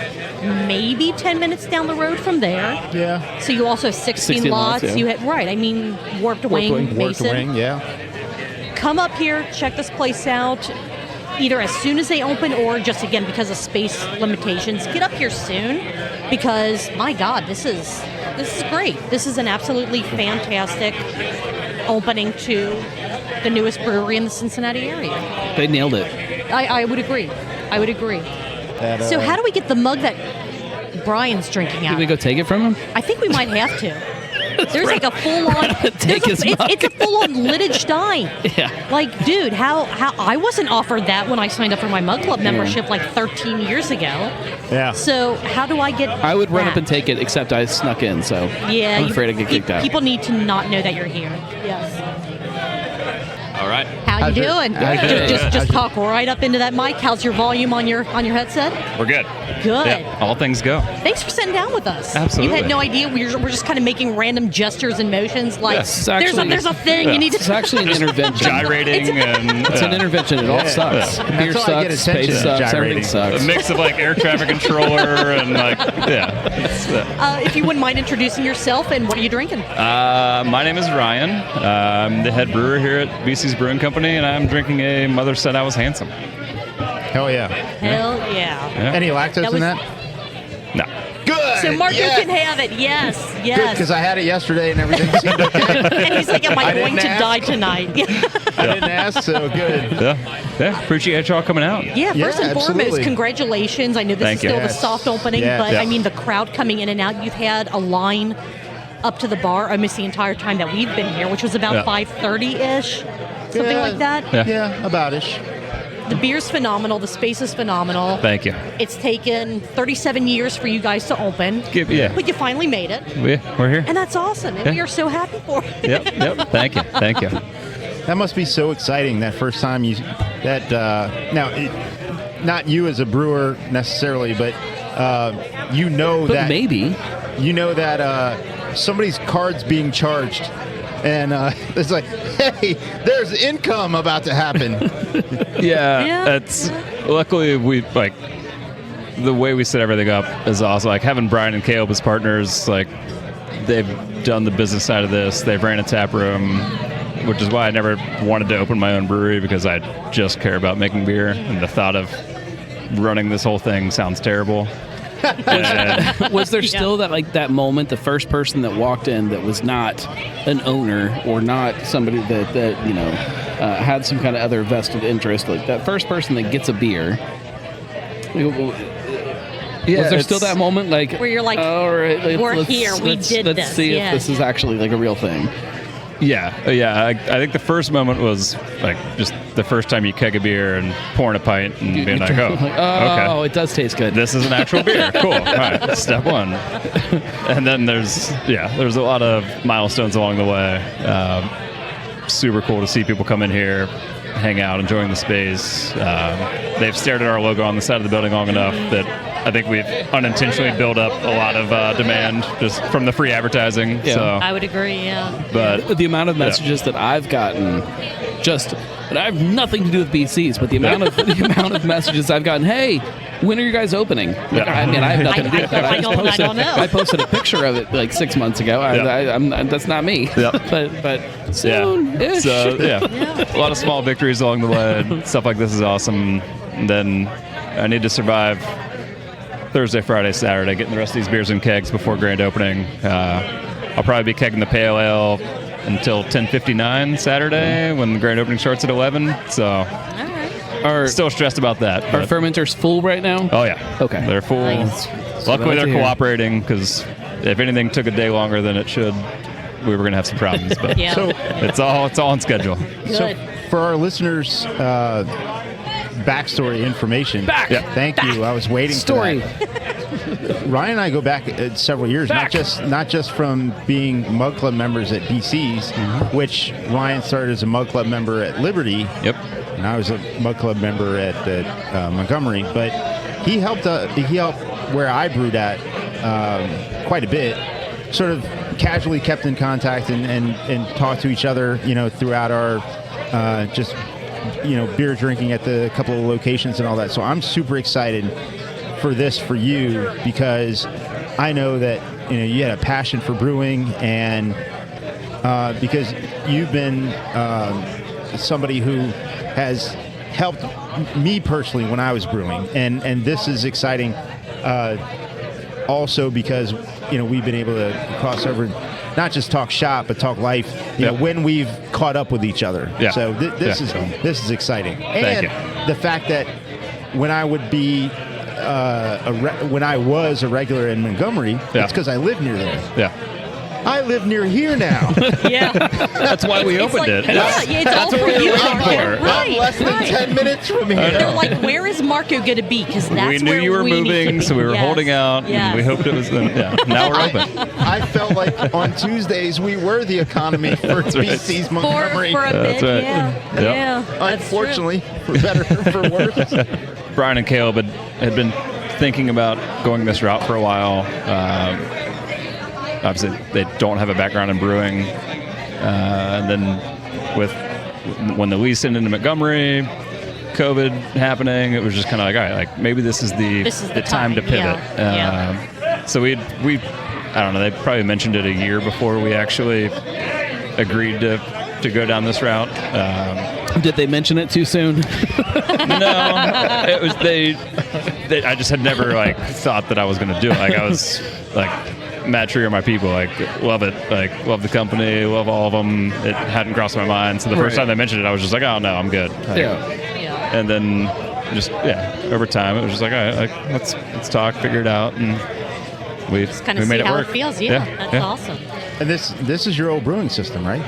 maybe 10 minutes down the road from there. Yeah. So you also have 16 lots. yeah. You had, right, I mean, Warped Wing, Mason. Warped Wing, yeah. Come up here, check this place out, either as soon as they open or just, again, because of space limitations. Get up here soon because, my God, this is great. This is an absolutely fantastic opening to the newest brewery in the Cincinnati area. They nailed it. I would agree. So how do we get the mug that Brian's drinking out Did we go take it from him? I think we might have to. There's like a full-on. It's a full-on lidded Stein. Yeah. Like, dude, how I wasn't offered that when I signed up for my Mug Club membership like 13 years ago. Yeah. So how do I get? I would run that? up and take it, except I snuck in, so Yeah, I'm afraid I get kicked out. People need to not know that you're here. Yes. All right. How you doing? Good. Just talk right up into that mic. How's your volume on your headset? We're good. Good. Yeah, all things go. Thanks for sitting down with us. Absolutely. You had no idea. We're just kind of making random gestures and motions. Like Yes. there's a thing you need to. It's actually an intervention. Gyrating and It's an intervention. It all sucks. Beer That's all I get sucks, attention space is sucks, gyrating. everything sucks. a mix of like air traffic controller and like If you wouldn't mind introducing yourself and what are you drinking? My name is Ryan. I'm the head brewer here at BC's Brewing Company, and I'm drinking a Mother Said I Was Handsome. Hell yeah. Hell yeah. Any lactose in that? No. Good. So Marco yeah. can have it. Yes. Because I had it yesterday and everything seemed okay. And he's like, am I going to didn't die ask. tonight? I didn't ask, so good. Yeah. Appreciate y'all coming out. Yeah, first and foremost, absolutely. congratulations. I know this Thank is you. still the Yes. soft opening, Yeah. but Yeah. I mean, the crowd coming in and out, you've had a line up to the bar almost the entire time that we've been here, which was about Yeah. 5:30-ish, something Yeah. like that. Yeah. About-ish. The beer's phenomenal. The space is phenomenal. Thank you. It's taken 37 years for you guys to open, Yeah. but you finally made it, We're here. and that's awesome, and we Yeah. are so happy for it. Yep. Thank you. That must be so exciting. That first time not you as a brewer necessarily, but maybe that somebody's card's being charged, and it's like, hey, there's income about to happen. That's luckily we like the way we set everything up is awesome. Like having Brian and Caleb as partners, like they've done the business side of this. They've ran a tap room, which is why I never wanted to open my own brewery, because I just care about making beer, and the thought of running this whole thing sounds terrible. Was there still that moment, the first person that walked in that was not an owner or not somebody that had some kind of other vested interest, like that first person that gets a beer? Was there still that moment, like where you're like, all right, we're here, we did this. Let's see if this is actually like a real thing. I think the first moment was like just the first time you keg a beer and pouring a pint and being like, okay, it does taste good. This is an actual beer. Cool. All right, step one. And then there's a lot of milestones along the way. Super cool to see people come in here, hang out, enjoying the space. They've stared at our logo on the side of the building long enough that I think we've unintentionally built up a lot of demand just from the free advertising. Yeah. So I would agree, But the amount of messages that I've gotten, and I have nothing to do with BCs, but the amount of messages I've gotten, hey, when are you guys opening? I mean, I have nothing to do with that. I don't know. I posted a picture of it like 6 months ago. That's not me. But soon-ish. So, a lot of small victories along the way. Stuff like this is awesome. And then I need to survive Thursday, Friday, Saturday, getting the rest of these beers in kegs before grand opening. I'll probably be kegging the pale ale until 10:59 Saturday when the grand opening starts at 11. So still stressed about that. Are fermenters full right now? Oh, yeah. Okay. They're full. Nice. Luckily, they're cooperating, because if anything took a day longer than it should, we were going to have some problems. But So it's all on schedule. Good. So for our listeners, backstory information. Thank you. I was waiting for that. Ryan and I go back several years, not just from being Mug Club members at BC's, which Ryan started as a Mug Club member at Liberty. Yep. And I was a Mug Club member at Montgomery, but he helped where I brewed at quite a bit. Sort of casually kept in contact and talked to each other, throughout our beer drinking at the couple of locations and all that. So I'm super excited for this for you, because I know that you had a passion for brewing, and because you've been somebody who has helped me personally when I was brewing, and this is exciting also because we've been able to cross over, not just talk shop, but talk life, when we've caught up with each other. Yeah. So this is exciting. Thank you. The fact that when I would be when I was a regular in Montgomery, it's because I lived near there. Yeah. I live near here now. That's why we opened it. It's all for you, Marco. I'm less than 10 minutes from here. They're like, where is Marco going to be? Because that's we knew where you were moving, so we were holding out. Yes. And we hoped it was. Now we're open. I felt like on Tuesdays we were the economy for BC's Montgomery. For a bit, right. yeah. Unfortunately, for better or for worse. Brian and Caleb had been thinking about going this route for a while. Obviously, they don't have a background in brewing. And then when the lease ended in Montgomery, COVID happening, it was just kind of like, all right, like maybe this is the time to pivot. So we I don't know, they probably mentioned it a year before we actually agreed to go down this route. Did they mention it too soon? No, it was I just had never thought that I was going to do it. I was Matt Tree are my people. Love it. Love the company. Love all of them. It hadn't crossed my mind. So the first time they mentioned it, I was just like, oh no, I'm good. And then just over time, it was just like, all right, let's talk, figure it out, and we Just kind we of made see it how work. it feels. That's awesome. And this is your old brewing system, right?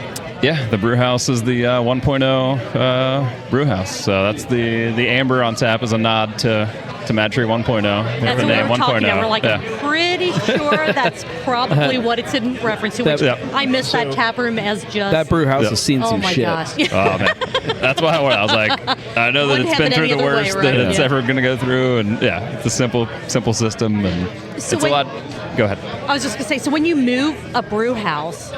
Yeah, the brew house is the 1.0 brew house. So that's the amber on tap is a nod to Mad Tree 1.0. That's what we were talking about. We're like, I'm pretty sure that's probably what it's in reference to. Which I miss that tap room as just... That brew house has seen some shit. Gosh. Oh, man. That's why I was like, I know that it's been through the worst that it's ever going to go through. And it's a simple system. And it's a lot... Go ahead. I was just going to say, so when you move a brew house...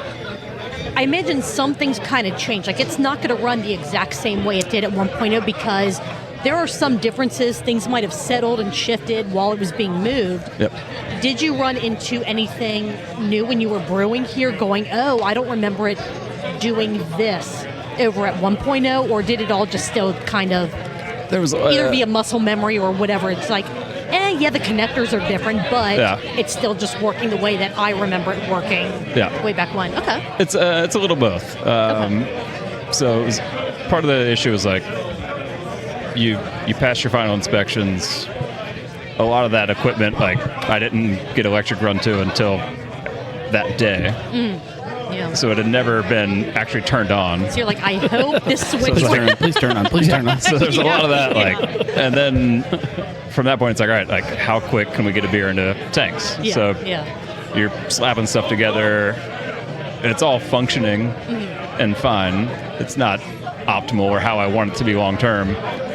I imagine some things kind of change. Like, it's not going to run the exact same way it did at 1.0 because there are some differences. Things might have settled and shifted while it was being moved. Yep. Did you run into anything new when you were brewing here going, oh, I don't remember it doing this over at 1.0, or did it all just still kind of there was either be a muscle memory or whatever? It's like, the connectors are different, but it's still just working the way that I remember it working way back when. Okay. It's a little both. So it was, part of the issue is like you pass your final inspections. A lot of that equipment, like I didn't get electric run to until that day. Yeah. So it had never been actually turned on. So you're like, I hope this switch. Please turn on. So there's a lot of that, and then from that point, it's like, all right, like how quick can we get a beer into tanks? So you're slapping stuff together, and it's all functioning and fine. It's not optimal or how I want it to be long term,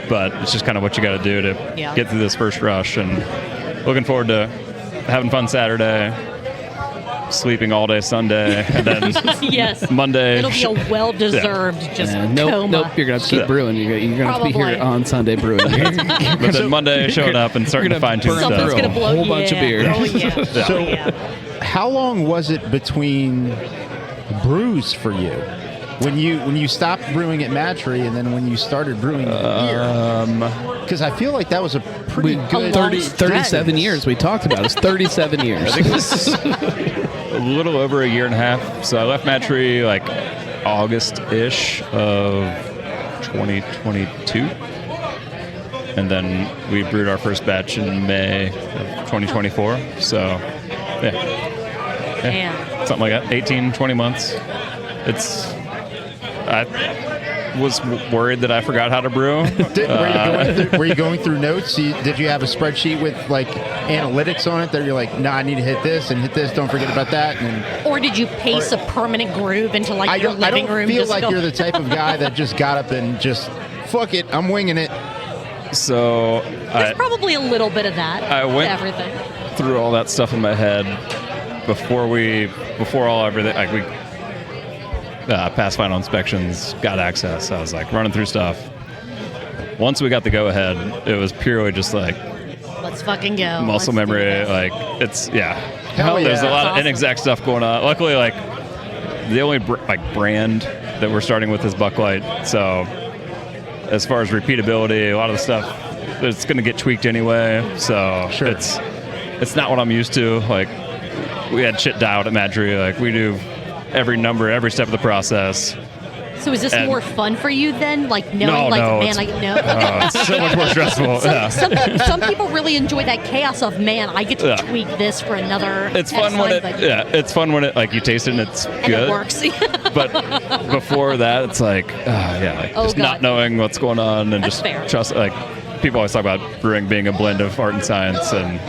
but it's just kind of what you got to do to get through this first rush. And looking forward to having fun Saturday. Sleeping all day Sunday, and then Monday. It'll be a well-deserved coma. Nope. You're gonna have to keep brewing. You're gonna have to be here on Sunday brewing. But then Monday showing up and starting to fine-tune stuff. Something's gonna blow a whole bunch of beer. Oh yeah. So, how long was it between brews for you? When you stopped brewing at Mad Tree and then when you started brewing beer? Because I feel like that was a pretty good 37 years we talked about. It's 37 years. I think it was a little over a year and a half. So I left Mad Tree like August-ish of 2022. And then we brewed our first batch in May of 2024. So, something like that. 18, 20 months. I was worried that I forgot how to brew. Were you going through notes? Did you have a spreadsheet with like analytics on it that you're like, I need to hit this and hit this, don't forget about that? Or did you pace a permanent groove into like your living room? I don't feel like you're the type of guy that just got up and just, fuck it, I'm winging it. So there's probably a little bit of that. I went everything through all that stuff in my head before everything. Like we passed final inspections, got access. I was like running through stuff. Once we got the go ahead, it was purely just like, let's fucking go. Muscle memory, like it's There's a lot of inexact stuff going on. Luckily, like the only brand that we're starting with is Bucklight. So as far as repeatability, a lot of the stuff it's going to get tweaked anyway. So it's not what I'm used to. Like we had shit dialed at Mad Tree. Like we do every number, every step of the process. So is this more fun for you then? Like knowing, it's so much more stressful. Some people really enjoy that chaos of, I get to tweak this for another. It's fun when it's fun when it like you taste it and it's good. It works. But before that, it's like, not knowing what's going on and That's just fair. trust. Like people always talk about brewing being a blend of art and science, and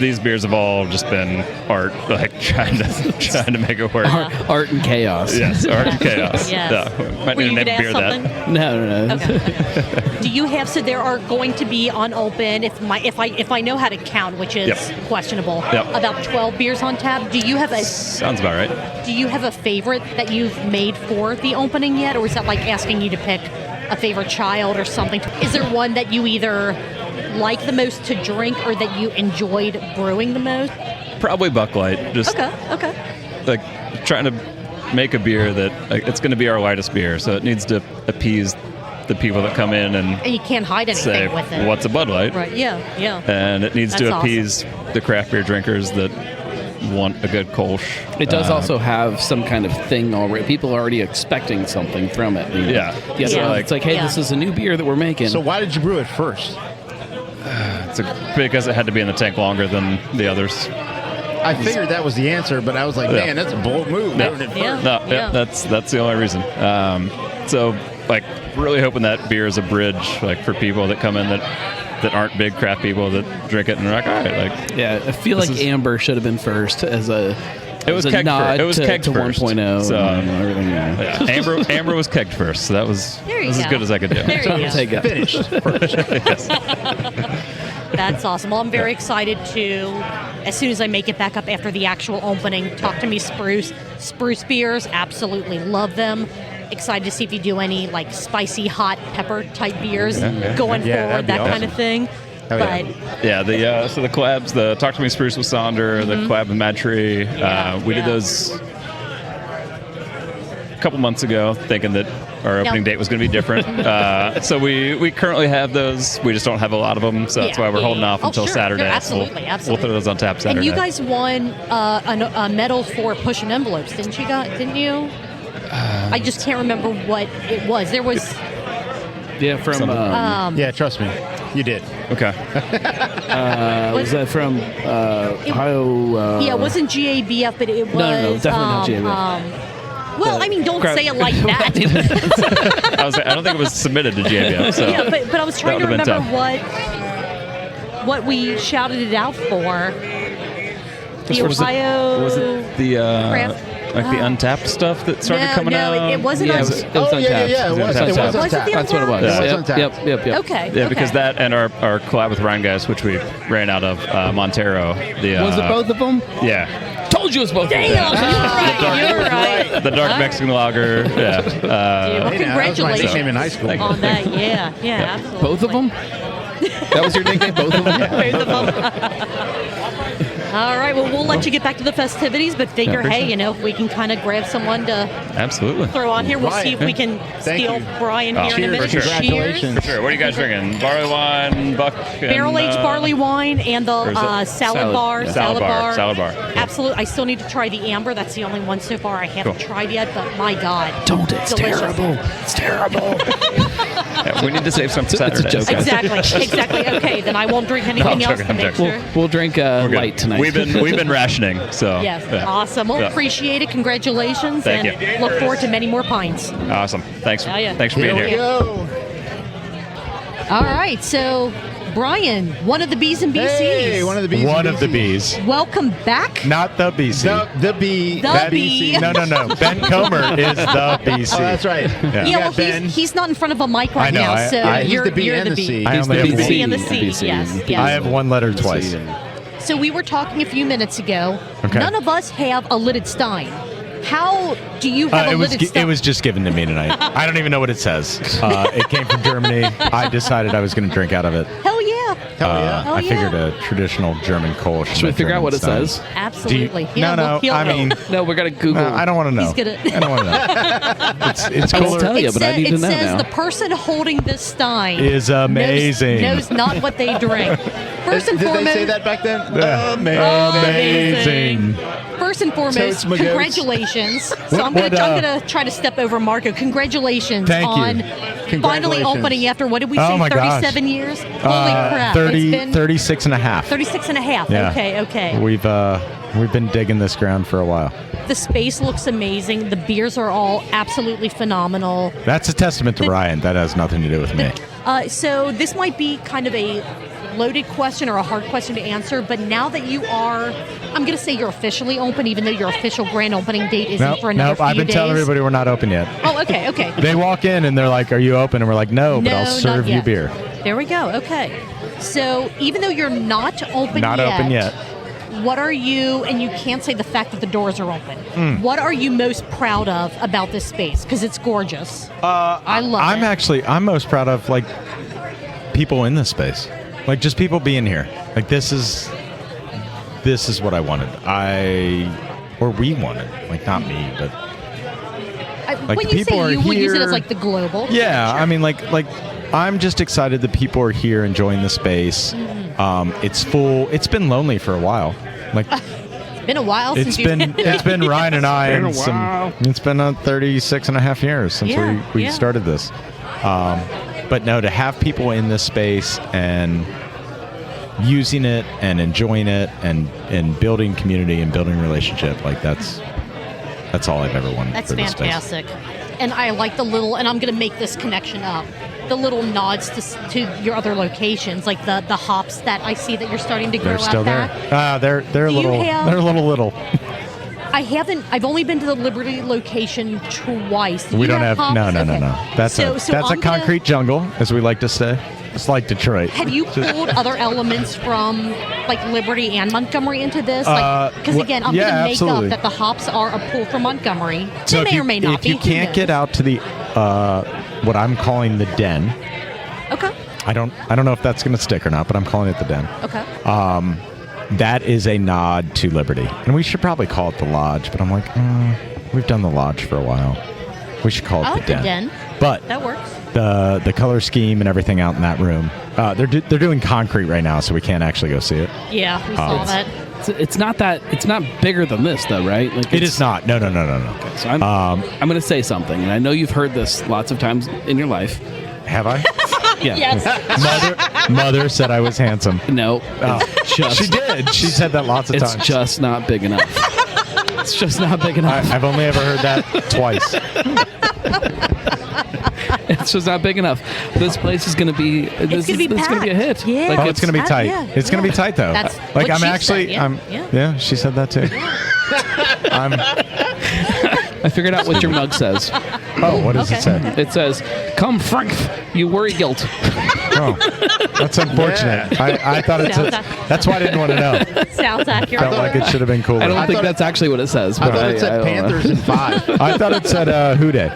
these beers have all just been art, like trying to make it work. Art and chaos. Yes, art and chaos. Yes. Might need to name beer something? that. No. Okay. Do you have? So there are going to be on open. If I know how to count, which is questionable. About 12 beers on tap. Do you have a? Sounds about right. Do you have a favorite that you've made for the opening yet, or is that like asking you to pick a favorite child or something? Is there one that you either like the most to drink or that you enjoyed brewing the most? Probably Bucklight. Just okay. Like trying to make a beer that it's going to be our lightest beer, so it needs to appease the people that come in and you can't hide anything say, with it. What's a Bud Light? Right. Yeah. And it needs That's to appease the craft beer drinkers that want a good Kolsch. It does also have some kind of thing already. People are already expecting something from it. It's like, hey, this is a new beer that we're making. So why did you brew it first? Because it had to be in the tank longer than the others. I figured that was the answer, but I was like, man, that's a bold move. Yeah. Doing it Yeah. first. No, that's the only reason. So, like, really hoping that beer is a bridge, like, for people that come in that aren't big craft people that drink it and are like, all right, like. Yeah, I feel like Amber should have been first as a. It was a kegged nod first. It was to, kegged to first. 1.0 So, and everything. Yeah. Amber was kegged first, so that was as good as I could do. There you go. Take it. Finished first. Yes. That's awesome. Well, I'm very excited to, as soon as I make it back up after the actual opening, talk to me Spruce. Spruce beers, absolutely love them. Excited to see if you do any like spicy hot pepper type beers going Yeah, forward, that'd be that kind awesome. of thing. Oh, but Yeah, so the collabs, the Talk to Me Spruce with Sonder, the collab with Mad Tree, we did those a couple months ago, thinking that our opening date was going to be different. So we currently have those. We just don't have a lot of them, so that's why we're holding off until sure. Saturday. Yeah, So absolutely. we'll throw those on tap Saturday. And you guys won a medal for pushing envelopes, didn't you? Didn't you? I just can't remember what it was. There was. Yeah, from. Yeah, trust me, you did. Okay. Was that from Ohio? Yeah, it wasn't GABF, but it was. No, definitely not GABF. Well, I mean, don't crap. say it like that. I don't think it was submitted to GABF. So Yeah, but I was trying to That would've remember been what we shouted it out for. The was it- Ohio. was it the craft? like the Untapped stuff that started coming out? No, it wasn't. Yeah, on- it was Oh, Untapped. yeah, it was. It was Untapped. Was it the That's what it was. Yeah. It was Yep, Untapped. yep. Okay. Yeah, because okay. that and our collab with Ryan Guys, which we ran out of Montero. Was it both of them? Yeah. Told you it was both of them. Damn, you're right. The dark Mexican lager. Yeah. Dude, well, Hey, now, that was my nickname in high school. on that. Yeah, absolutely. Both of them? That was your nickname? Both of them? Both of them. All right, well, we'll let you get back to the festivities, but figure, appreciate hey, if we can kind of grab someone to Absolutely. throw on here, we'll see if we can Thank steal you. Brian here in a cheers, minute. for sure. Congratulations. For sure. What are you guys drinking? Barley wine, buck, and, Barrel-aged barley wine and or the is it salad bar. Salad bar. Salad bar. Cool. Absolutely. I still need to try the amber. That's the only one so far I haven't tried yet, but my God. Don't. It's delicious. terrible. It's terrible. Yeah, we need to save some for It's a Saturday. joke. Exactly. Okay, then I won't drink anything No, I'm else joking, to I'm make joking. sure. We'll drink light tonight. We've been rationing, so Yes, yeah. awesome. Well, Yeah. appreciate it. Congratulations, Thank and you. look forward to many more pints. Awesome. Thanks. Yeah. Thanks for being Here we here. go. All right, so Brian, one of the B's and BCs. Hey, one of the bees. One of the bees. Welcome back. Not the BC. The bee. The that bee. No. Ben Comer is the BC. Oh, that's right. Yeah. Yeah, got well, Ben. he's not in front of a mic right I know, now, I- so I- he's you're, the B you're and the the B. C. I He's only the have The one. B and the C, BC. yes. I have one letter twice. So we were talking a few minutes ago. Okay. None of us have a lidded stein. How do you have a lidded stein? It was just given to me tonight. I don't even know what it says. It came from Germany. I decided I was going to drink out of it. Hell yeah. Hell yeah. Oh, I yeah. figured a traditional German Kolsch. Should we figure out what it says? Absolutely. Do you- no, he'll I know. mean, No, we're gonna Google. I don't want to know. He's gonna- I don't want to know. It's I will cooler. tell you, It but I sa- need to it know says now. the person holding this stein Is amazing. knows not what they drink. First and Did foremost, they say that back then? Yeah. Amazing. First and foremost, Totes my goats. congratulations. So I'm gonna try to step over Marco. Congratulations Thank you. on finally Congratulations. opening after what did we Oh say? my gosh. 37 years. Holy crap! 30, It's been 36 and a half. 36 and a half. Yeah. Okay. We've been digging this ground for a while. The space looks amazing. The beers are all absolutely phenomenal. That's a testament to Ryan. That has nothing to do with me. So this might be kind of a loaded question or a hard question to answer, but now that you are, I'm going to say you're officially open, even though your official grand opening date isn't for another few I've been days. telling everybody we're not open yet. Oh, okay. They walk in and they're like, "Are you open?" And we're like, "No, but No, I'll not serve you yet. beer." There we go. Okay. So even though you're not open Not yet, open yet. what are you, and you can't say the fact that the doors are open, Hmm. what are you most proud of about this space? Because it's gorgeous. I love it. I'm most proud of like people in this space, like just people being here. Like this is what I wanted. We wanted, like not me, but like when the you people say are you, we'll use it here- as like the global. yeah. Sure. I mean, like I'm just excited that people are here enjoying the space. Mm-hmm. It's full. It's been lonely for a while. Like It's been a while it's since been it's been Ryan and I been a and some. while. It's been 36 and a half years since we Yeah. started this. But no, to have people in this space and using it and enjoying it and building community and building relationship. Like that's all I've ever wanted. That's for this space. fantastic. And I like the little, and I'm going to make this connection up, the little nods to your other locations, like the hops that I see that you're starting to grow They're still out there. back. They're a little. I've only been to the Liberty location twice. Do We you don't have hops? no. Okay. That's So a I'm concrete jungle, as we like to say. It's like Detroit. Have you pulled other elements from like Liberty and Montgomery into this? Because again, I'm going to make absolutely. up that the hops are a pull from Montgomery. So They may or may not if be. you Who can't knows? get out to the what I'm calling the den, Okay. I don't know if that's going to stick or not, but I'm calling it the den. Okay. That is a nod to Liberty, and we should probably call it the Lodge. But I'm like, we've done the Lodge for a while. We should call it I the like the den. den. But That works. the color scheme and everything out in that room, they're doing concrete right now, so we can't actually go see it. Yeah, we saw that. It's not bigger than this though, right? Like It is not. No. Okay, so I'm going to say something, and I know you've heard this lots of times in your life. Have I? Yeah. Yes. Mother said I was handsome. No. Oh. Just, She did. She said that lots of It's times. just not big enough. It's just not big enough. I've only ever heard that twice. It's just not big enough. This place is going to be. This gonna be is going to be a hit. packed. Yeah. Like Oh, it's going to be tight. yeah, It's going to be tight, though. That's like what I'm she actually. said, yeah. Yeah, she said that too. I'm. I figured out what your mug says. Oh, what does it say? It says, "Come, Frank, you worry guilt." Oh, that's unfortunate. I thought it said. That's why I didn't want to know. Sounds accurate. Felt like it should have been cooler. I don't think thought that's actually what it says. I But thought it said don't know. Panthers in 5. I thought it said Houday.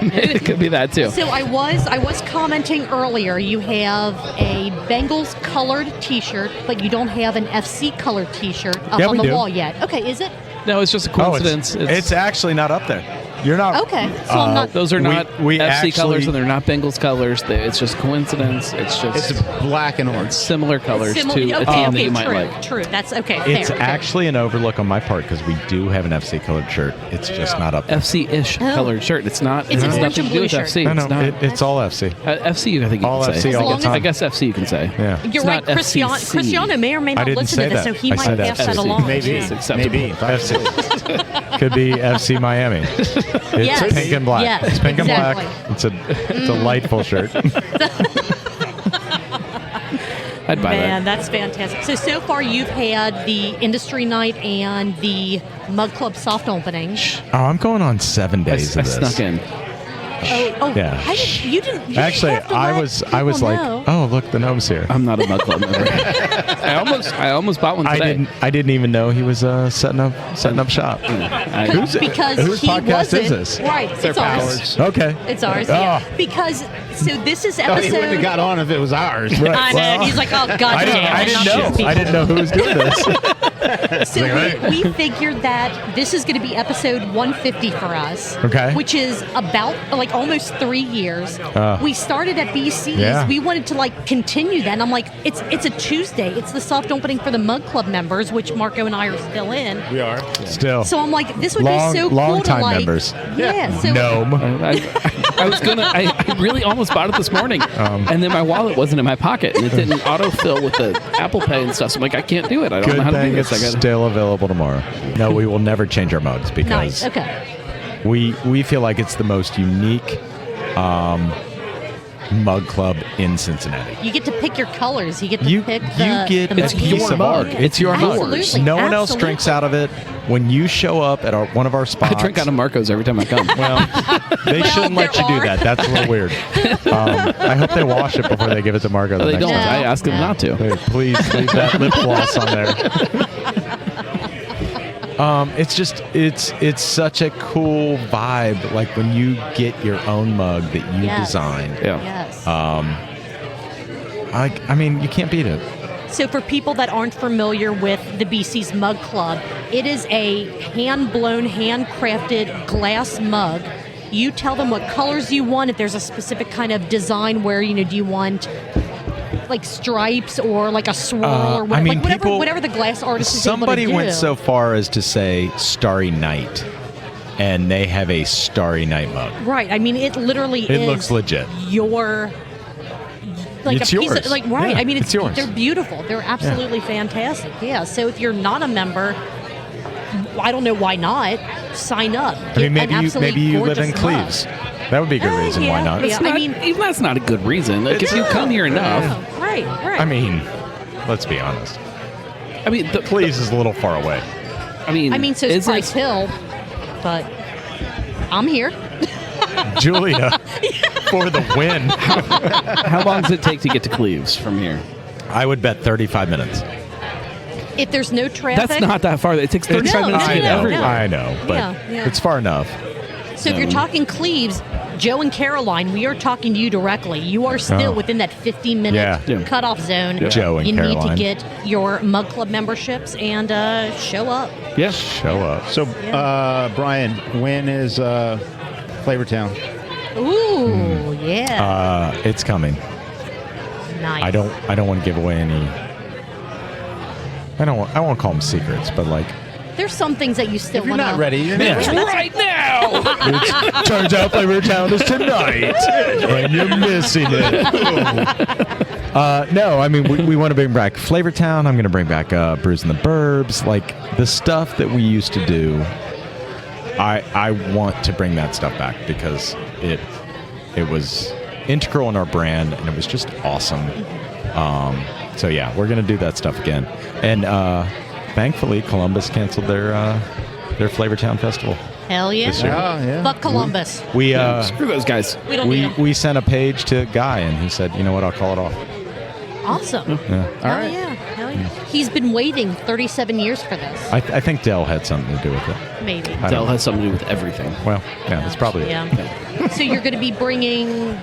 It could be that too. So I was commenting earlier. You have a Bengals colored T-shirt, but you don't have an FC colored T-shirt up Yeah, on we the do. wall yet. Okay, is it? No, it's just a Oh, coincidence. it's actually not up there. You're not. Okay, so I'm not. Those are we- not we FC actually- colors, and they're not Bengals colors. It's just coincidence. It's It's just black and orange. similar colors to a okay, team okay, that you might true, like. true. That's okay. It's fair, actually an overlook on my part because we do have an FC colored shirt. It's just not up there. FC-ish Oh. colored shirt. It's not. It's It an has orange nothing and to do blue with shirt. FC. No, It's not. it's all FC. FC, I think you All can FC say. all the time. I guess FC you can say. Yeah. You're It's right. not Cristiano, FCC. Cristiano may or may I not didn't listen say to this, that. so he I might said pass that FCC. along. Maybe. It's acceptable. Maybe. FC. Could be FC Miami. It's Yes. pink and black. Yes, It's pink exactly. and black. It's a delightful shirt. I'd buy Man, that. that's fantastic. So far you've had the industry night and the Mug Club soft opening. Oh, I'm going on 7 days I of this. snuck in. Oh, Yeah. you didn't. Actually, have to I let was people like, know. oh, look, the gnome's here. I'm not a Mug Club member. I almost bought one today. I didn't even know he was setting up shop. because whose he podcast wasn't, is this? Right, it's ours. Powers. Okay. It's ours. Oh. Yeah. Because this is Oh, he wouldn't have episode. got on if it was ours. Right. I know. Well, He's like, oh God, I didn't know. I didn't know who was doing this. So we figured that this is going to be episode 150 for us. Okay. Which is about like almost 3 years. We started at BC's. Yeah. We wanted to like continue that. And I'm like, it's a Tuesday. It's the soft opening for the Mug Club members, which Marco and I are still in. We are. Still. So I'm like, this would Long- be so cool long to time like. members. Yeah. So Gnome. I was gonna. I really almost bought it this morning, and then my wallet wasn't in my pocket, and it didn't autofill with the Apple Pay and stuff. So I'm like, I can't do it. I don't Good know how to do thing this. it's I gotta. still available tomorrow. No, we will never change our mugs because nice. Okay. we feel like it's the most unique mug club in Cincinnati. You get to pick your colors. You get to You pick get the a piece of art. It's your Absolutely. yours. No one else Absolutely. drinks out of it. When you show up at one of our spots, I drink out of Marco's every time I come. Well, they shouldn't let there you do are. that. That's a little weird. I hope they wash it before they give it to Margo. The they next don't. time. I ask them not to. Hey, please leave that lip gloss on there. It's such a cool vibe. Like when you get your own mug that you Yes. designed. Yeah. Yes. I mean, you can't beat it. So for people that aren't familiar with the BC's Mug Club, it is a hand-blown, handcrafted glass mug. You tell them what colors you want. If there's a specific kind of design where, do you want like stripes or like a swirl or whatever, I mean, like whatever, people- whatever the glass artist is able to Somebody do. went so far as to say Starry Night, and they have a Starry Night mug. Right. I mean, it literally It is looks legit. your like It's a piece yours. of, like, right. Yeah, I mean, it's yours. they're beautiful. They're absolutely fantastic. Yeah. So if you're not a member, I don't know why not sign up. I mean, Get an maybe you live in gorgeous Cleves. That would be a good reason. yeah, Why not? yeah. I mean, even that's not a good reason. Like, if you come here enough, mug. Right. I mean, let's be honest. I mean, Cleves is a little far away. I mean, so is is Price Hill, but I'm here. Julia, for the win. How long does it take to get to Cleves from here? I would bet 35 minutes. If there's no traffic, That's not that far. It takes 35 No, minutes to no, get no, everywhere. no. I know, but Yeah. it's far enough. So if you're talking Cleves, Joe and Caroline, we are talking to you directly. You are still within that 15-minute Yeah. cutoff zone. Yeah. Joe and you need to Caroline. get your Mug Club memberships and show up. Yeah. Show up. So, Brian, when is Flavortown? Ooh, yeah. It's coming. Nice. I don't want to give away any. I won't call them secrets, but like. There's some things that you still If you're want to. not ready, you're not ready. Right now! Turns out Flavortown is tonight, and you're missing it. No, I mean we want to bring back Flavortown. I'm going to bring back Brews in the Burbs, like the stuff that we used to do. I want to bring that stuff back because it was integral in our brand, and it was just awesome. So yeah, we're going to do that stuff again, and thankfully Columbus canceled their Flavortown festival. Hell yeah. This year. Oh, yeah. Fuck Columbus. We Screw those guys. We don't need 'em. we sent a page to Guy, and he said, "You know what? I'll call it off." Awesome. Yeah. Hell yeah. Hell yeah. He's been waiting 37 years for this. I think Dell had something to do with it. Maybe. I Dell don't- has something to do with everything. Well, yeah, that's probably it. Yeah. So you're going to be bringing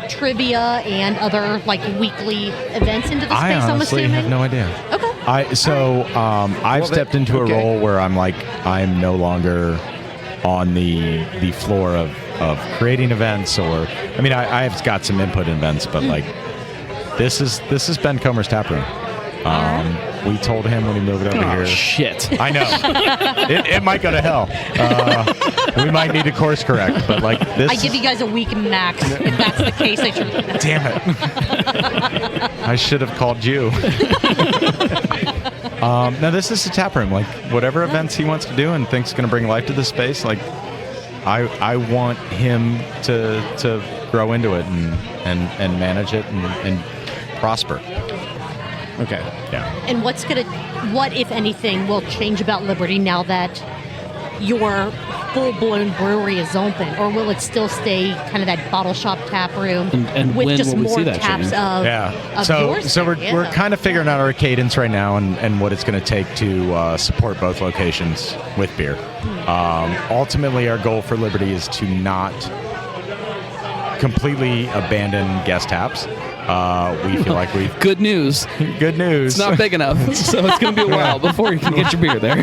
trivia and other like weekly events into the I space, I'm honestly assuming? have no idea. Okay. I've stepped into a role where I'm no longer on the floor of creating events, or I mean I've got some input in events, but like this is Ben Comer's tap room. We told him when he moved over Oh, here. shit. I know it might go to hell. We might need to course correct, but like this. I give you guys a week max if that's the case. Damn it! I should have called you. No, this is a tap room. Like whatever events he wants to do and thinks going to bring life to the space. Like I want him to grow into it and manage it and prosper. Okay. Yeah. And what, if anything, will change about Liberty now that your full-blown brewery is open, or will it still stay kind of that bottle shop tap room And with when just will we more see that taps change? of Yeah. of So yours? we're Yeah. kind of figuring out our cadence right now and what it's going to take to support both locations with beer. Ultimately, our goal for Liberty is to not completely abandon guest taps. We feel like we've Good news. good news. It's not big enough, so it's going to be a while before you can get your beer there.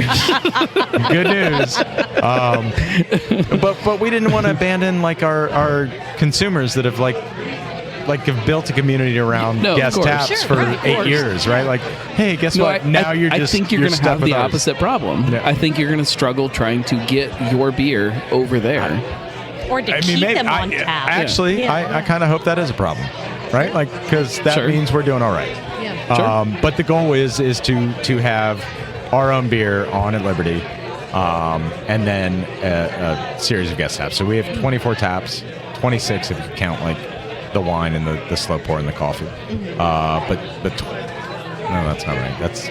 Good news. But we didn't want to abandon like our consumers that have have built a community around No, of guest course. taps Sure, for right, of 8 course. years, right? Like, hey, guess what? Now you're just. I think you're going to stuck have with the ours. opposite problem. Yeah. I think you're going to struggle trying to get your beer over there. or to keep maybe them on tap. Actually, Yeah. I kind of hope that is a problem, right? Like, because that Sure. means we're doing all right. Yeah. Sure. But the goal is to have our own beer on at Liberty, and then a series of guest taps. So we have 24 taps, 26 if you count like the wine and the slow pour and the coffee. But no, that's not right. That's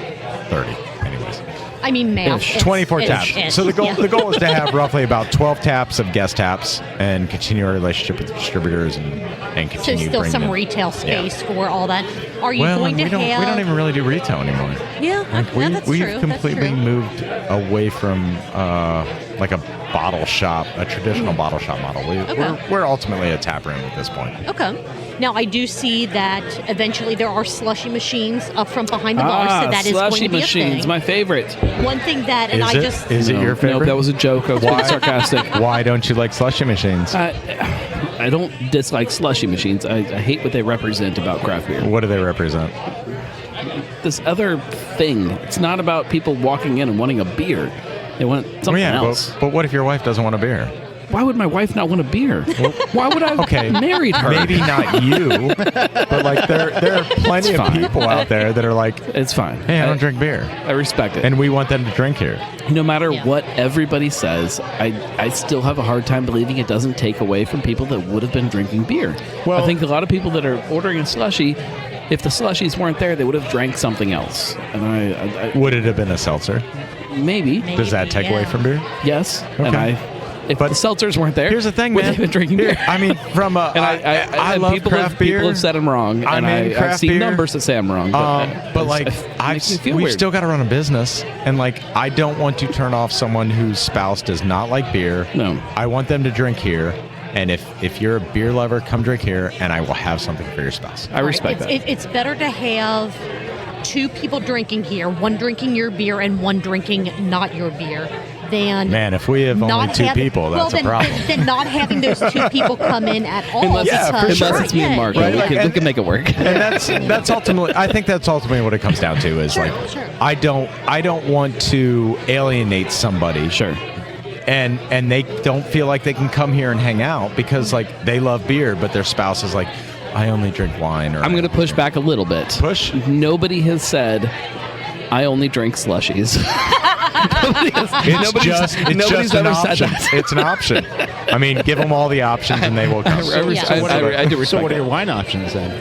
30, anyways. I mean, math. Ish. It's- 24 ish, taps. ish. So the goal Yeah. the goal is to have roughly about 12 taps of guest taps and continue our relationship with distributors and So continue still bringing some in- retail space for all that. Are you Well, going and to we have? don't even really do retail anymore. Yeah, Like yeah, that's we've true. completely that's true. moved away from like a bottle shop, a traditional bottle shop model. We're ultimately a tap room at this point. Okay. Now I do see that eventually there are slushy machines up front behind the bar, so that is going slushy to be machines, a thing. my favorite. One thing that, and Is I it? just Is it your favorite? No, that was a joke. I was being sarcastic. Why don't you like slushy machines? I don't dislike slushy machines. I hate what they represent about craft beer. What do they represent? This other thing. It's not about people walking in and wanting a beer. They want something else. But what if your wife doesn't want a beer? why would my wife not want a beer? Why would I have married her? Maybe not you, but like there are plenty of people out there that are like, it's fine. Hey, I don't drink beer. I respect it. And we want them to drink here. No matter what everybody says, I still have a hard time believing it doesn't take away from people that would have been drinking beer. Well, I think a lot of people that are ordering a slushie, if the slushies weren't there, they would have drank something else. And I Would it have been a seltzer? maybe. Does that take away from beer? Yes. And Okay. if the seltzers weren't there, Here's the thing, would man. they have been drinking beer? I mean, from a, And I love people craft beer. People have said I'm wrong, I'm and in I've craft seen beer. numbers that say I'm wrong. But like, we've still got to run a business, and like, I don't want to turn off someone whose spouse does not like beer. No. I want them to drink here, and if you're a beer lover, come drink here, and I will have something for your spouse. I respect Right. that. It's better to have two people drinking here, one drinking your beer and one drinking not your beer, than Man, if we have only not two having- people, that's well, a problem. Then not having those two people come in at all. Unless, because- unless it's me and Mark, Right, we, like, we can make it work. And that's ultimately, I think that's ultimately what it comes down to is Sure, like, sure. I don't want to alienate somebody. Sure. And they don't feel like they can come here and hang out because like they love beer, but their spouse is like, I only drink wine. Or I'm going to push back a little bit. Push? Nobody has said, I only drink slushies. It's just an ever said option. that. It's an option. I mean, give them all the options and they will come. I do So respect what are that. your wine options then?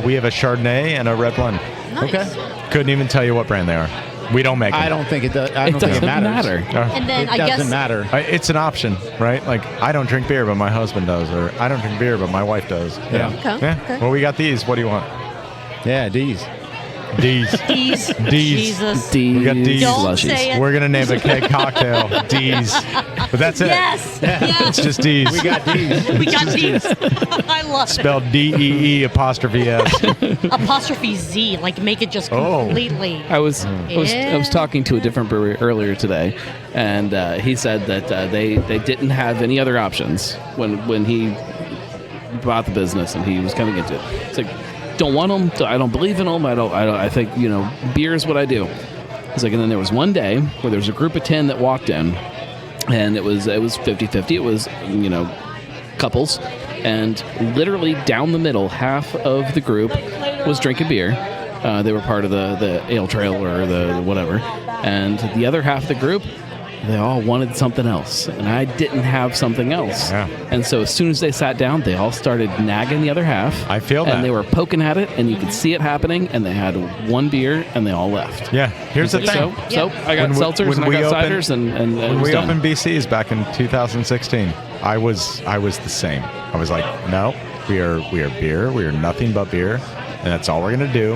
We have a Chardonnay and a red blend. Nice. Okay. Couldn't even tell you what brand they are. We don't make them. I don't think it does. I It don't think doesn't it matters. matter. And then It I doesn't guess matter. It's an option, right? Like, I don't drink beer, but my husband does. Or I don't drink beer, but my wife does. Yeah. Okay. Yeah. Okay. Well, we got these. What do you want? Yeah, D's. D's. D's. D's. Jesus. We got D's. Don't slushies. say it. We're going to name a keg cocktail D's. But that's it. Yes. Yes. It's just D's. We got D's. We got D's. I love it. Spelled D-E-E''S. Apostrophe Z, like make it just Oh. completely. I was talking to a different brewery earlier today, and he said that they didn't have any other options when he bought the business and he was coming into it. It's like, don't want them. I don't believe in them. I think beer is what I do. It's like, and then there was one day where there was a group of 10 that walked in, and it was 50-50. It was couples, and literally down the middle, half of the group was drinking beer. They were part of the ale trail or the whatever, and the other half of the group, they all wanted something else, and I didn't have something else. Yeah. And so as soon as they sat down, they all started nagging the other half. I feel that. And they were poking at it, and you could see it happening, and they had one beer, and they all left. Yeah. Here's the thing. So I got seltzers and I got ciders, and it when was we done. opened BC's back in 2016, I was the same. I was like, no, we are beer. We are nothing but beer, and that's all we're gonna do.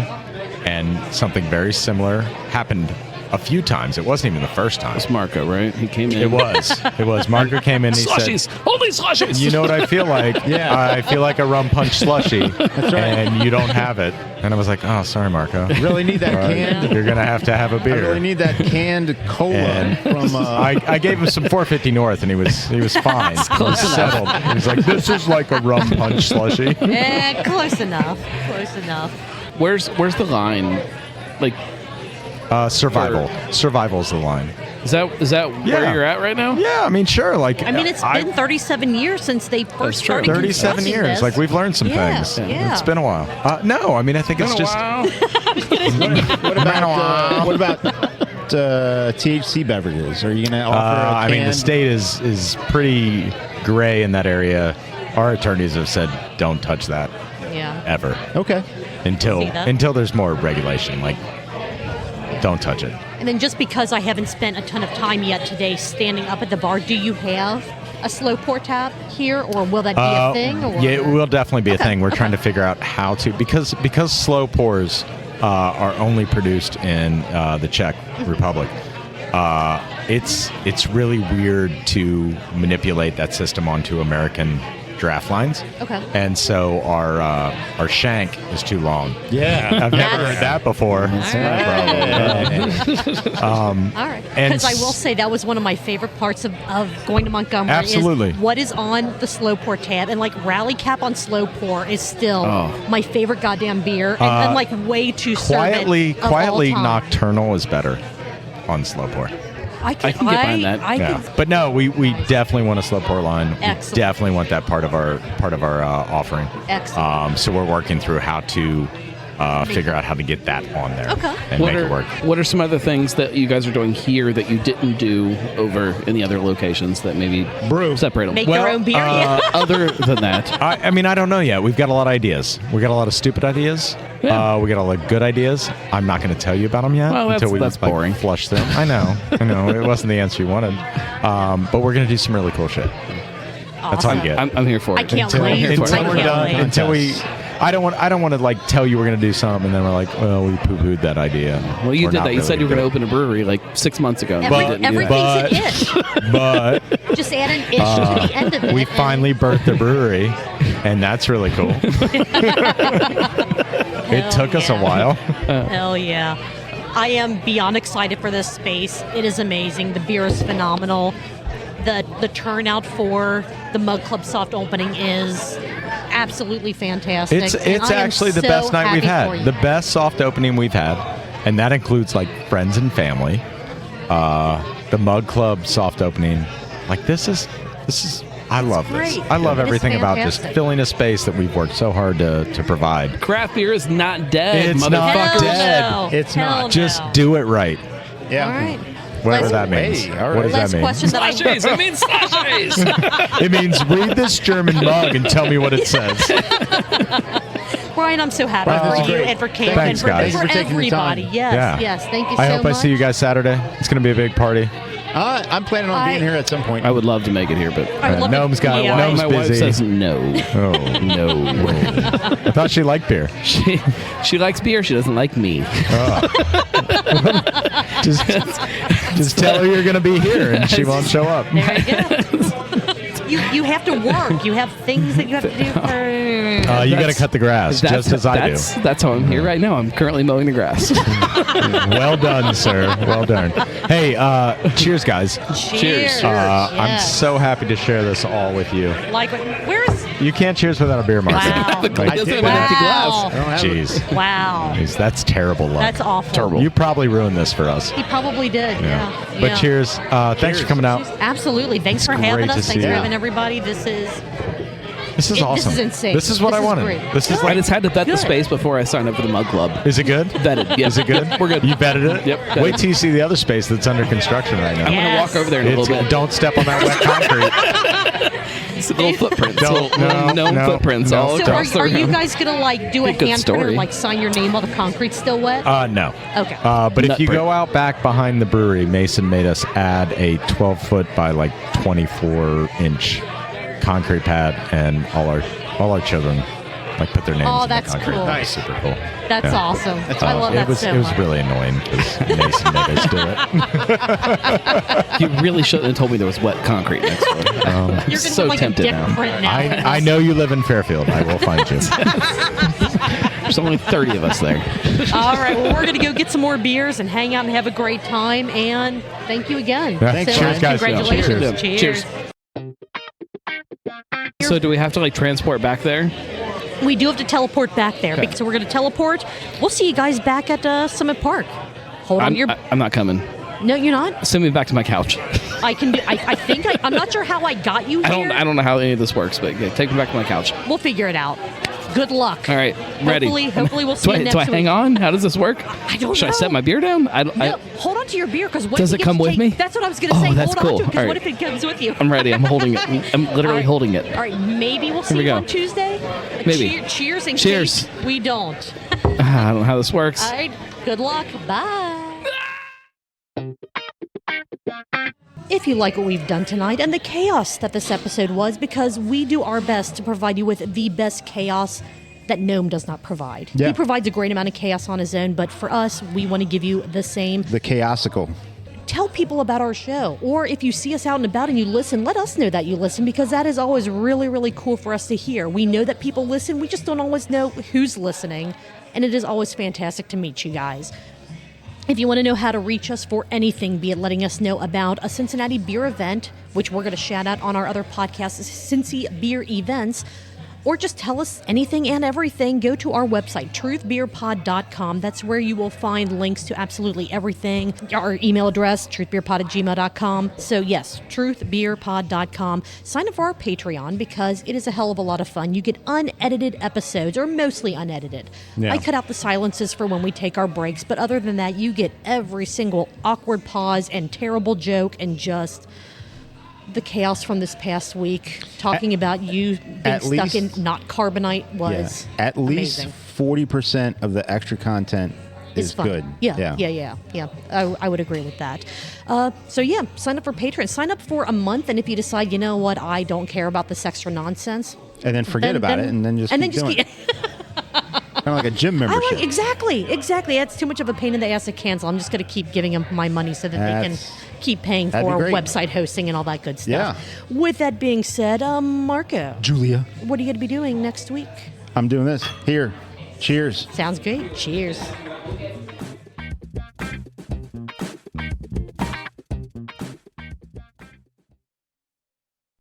And something very similar happened a few times. It wasn't even the first time. It's Marco, right? He came in. It was. Marco came in and he Slushies! said, Only slushies! you know what I feel like? Yeah. I feel like a rum punch slushie. That's right. And you don't have it. And I was like, oh, sorry, Marco. Really need that canned. You're going to have a I beer. really need that canned cola And from. I gave him some 450 North, and he was fine. He was settled. He was like, "This is like a rum punch slushie." Close enough. Close enough. Where's the line? Like, Survival. Survival's the line. is that Yeah. where you're at right now? Yeah, I mean, sure. Like, I mean, it's been 37 years since they That's first true. started 37 constructing years. this. Like, we've learned some Yeah, things. yeah. It's been a while. No, I mean, I think it's just. What about THC beverages? Are you going to offer a I mean, the canned- state is pretty gray in that area. Our attorneys have said, "Don't touch that Yeah. ever Okay. See that? until there's more regulation. Like, don't touch it." And then just because I haven't spent a ton of time yet today standing up at the bar, do you have a slow pour tap here, or will that be a thing? Or? Yeah, it will definitely be a Okay, thing. We're trying to figure out how to because slow pours are only produced in the Czech Republic. It's really weird to manipulate that system onto American draft lines. Okay. And so our shank is too long. Yeah. I've never heard that before. All right. and Because I will say that was one of my favorite parts of going to Montgomery. Absolutely. Is what is on the slow pour tab. And like Rally Cap on slow pour is still my favorite goddamn beer. And then like way too Quietly servant of all time. Nocturnal is better on slow pour. I can get behind that. Yeah. But no, we definitely want a slow pour line. Excellent. We definitely want that part of our offering. Excellent. So we're working through how to figure out how to get that on there and make it work. What are some other things that you guys are doing here that you didn't do over in the other locations that maybe separate them? Make your own beer. Other than that, I mean, I don't know yet. We've got a lot of ideas. We got a lot of stupid ideas. Yeah. We got a lot of good ideas. I'm not going to tell you about them yet until we that's boring. flush them. I know. It wasn't the answer you wanted. But we're going to do some really cool shit. That's all you get. I'm here for it. I can't until wait. we're done. Until we. I don't want to like tell you we're going to do something and then we're like, well, we poo-pooed that idea. Well, you We're did not that. You really said you were going to good. open a brewery like 6 months ago. Everything's an ish. But Just add an ish to the end of it. we finally birthed a brewery, and that's really cool. It took us a while. Hell yeah. I am beyond excited for this space. It is amazing. The beer is phenomenal. The turnout for the Mug Club soft opening is absolutely fantastic. It's And I am actually the so best night we've happy for had. you. The best soft opening we've had, and that includes like friends and family. The Mug Club soft opening, like this is. I love this. great. I love It is everything about this. fantastic. Filling a space that we've worked so hard to provide. Craft beer is not dead, It's motherfuckers. not dead. No. It's Hell not. Just no. do it right. Yeah. All right. Whatever Last- that means. Hey, all right. What does that Last mean? question that I Slashes. It means slashes. It means read this German mug and tell me what it says. Brian, I'm so happy Wow, for that's you great. and for Cam Thanks, and for, guys. for Thanks for taking the time. everybody. Yes, Yeah. yes. Thank you I so hope much. I see you guys Saturday. It's going to be a big party. I'm planning on being here at some point. I would love to make it here, but I would love to- Gnome's got yeah. Gnome's my wife busy. says no. Oh, No. I thought she liked beer. She likes beer. She doesn't like me. Just tell her you're going to be here and she won't show up. There you go. You have to work. You have things that you have to do for. You got to cut the grass, just as I do. That's how I'm here right now. I'm currently mowing the grass. Well done, sir. Well done. Hey, cheers, guys. Cheers. I'm Yes. so happy to share this all with you. Like, where's. You can't cheers without a beer mark. Wow. He doesn't have an empty glass. I don't have Jeez. Wow. Jeez, that's terrible luck. That's awful. Terrible. You probably ruined this for us. He probably did. Yeah. But Yeah. cheers. Thanks for coming out. Absolutely. Thanks for having great to us. see Thanks for you. having everybody. This is awesome. This is insane. This is what This I is wanted. great. This is I like. just had to vet the Good. space before I signed up for the Mug Club. Is it good? Vetted. Yeah. Is it good? We're good. You vetted it? Yep, vetted. Wait till you see the other space that's under construction right now. I'm going to walk over there in a little bit. Don't step on that wet concrete. It's little footprints. Don't- little no, known no, footprints no. all So across the are you room. guys gonna like do a Good hand printer, story. like sign your name while the concrete's still wet? No. Okay. But if Nut you break. go out back behind the brewery, Mason made us add a 12-foot by like 24-inch concrete pad, and all our children like put their names Oh, in the that's concrete. cool. That was super cool. That's Yeah. awesome. I love that it was so it was much. really annoying because Mason made us do it. You really shouldn't have told me there was wet concrete next door. You're gonna so do like a tempted dick now. print now. I know you live in Fairfield. I will find you. There's only 30 of us there. All right. Well, we're going to go get some more beers and hang out and have a great time. And thank you again. Yeah. Thanks, cheers, guys. Congratulations. Cheers. Cheers. So do we have to like transport back there? We do have to teleport back there. Okay. So we're going to teleport. We'll see you guys back at Summit Park. Hold on to your... I'm not coming. No, you're not? Send me back to my couch. I can do... I think... I'm not sure how I got you here. I don't know how any of this works, but yeah, take me back to my couch. We'll figure it out. Good luck. All right, ready. Hopefully we'll see you next Do I week. hang on? How does this work? I don't Should know. I set my beer down? No, hold on to your beer because what Does if it you come get to with me? That's what I was going to Oh, say. that's Hold on cool. to it because All what right. if it comes with you? I'm ready. I'm holding it. I'm literally All right. holding it. All right, maybe we'll see we you go. on Tuesday. Maybe. Cheers in Cheers. case we don't. I don't know how this works. All right, good luck. Bye. If you like what we've done tonight and the chaos that this episode was, because we do our best to provide you with the best chaos that Gnome does not provide. Yeah. He provides a great amount of chaos on his own, but for us, we want to give you the same. The chaosical. Tell people about our show, or if you see us out and about and you listen, let us know that you listen, because that is always really, really cool for us to hear. We know that people listen, we just don't always know who's listening, and it is always fantastic to meet you guys. If you want to know how to reach us for anything, be it letting us know about a Cincinnati beer event, which we're going to shout out on our other podcast, Cincy Beer Events, or just tell us anything and everything, go to our website, truthbeerpod.com. That's where you will find links to absolutely everything. Our email address, truthbeerpod@gmail.com. So yes, truthbeerpod.com. Sign up for our Patreon because it is a hell of a lot of fun. You get unedited episodes, or mostly unedited. Yeah. I cut out the silences for when we take our breaks, but other than that, you get every single awkward pause and terrible joke and just the chaos from this past week. Talking about you being stuck in not carbonite was at least amazing. 40% of the extra content is fun. good. Yeah. I would agree with that. So yeah, sign up for Patreon. Sign up for a month, and if you decide, you know what, I don't care about this extra nonsense, And then forget about it, and then just keep doing it. Kind of like a gym membership. Exactly. That's too much of a pain in the ass to cancel. I'm just going to keep giving them my money so that they can keep paying for website hosting and all that good stuff. Yeah. With that being said, Marco, Julia, what are you going to be doing next week? I'm doing this. Here. Cheers. Sounds great. Cheers.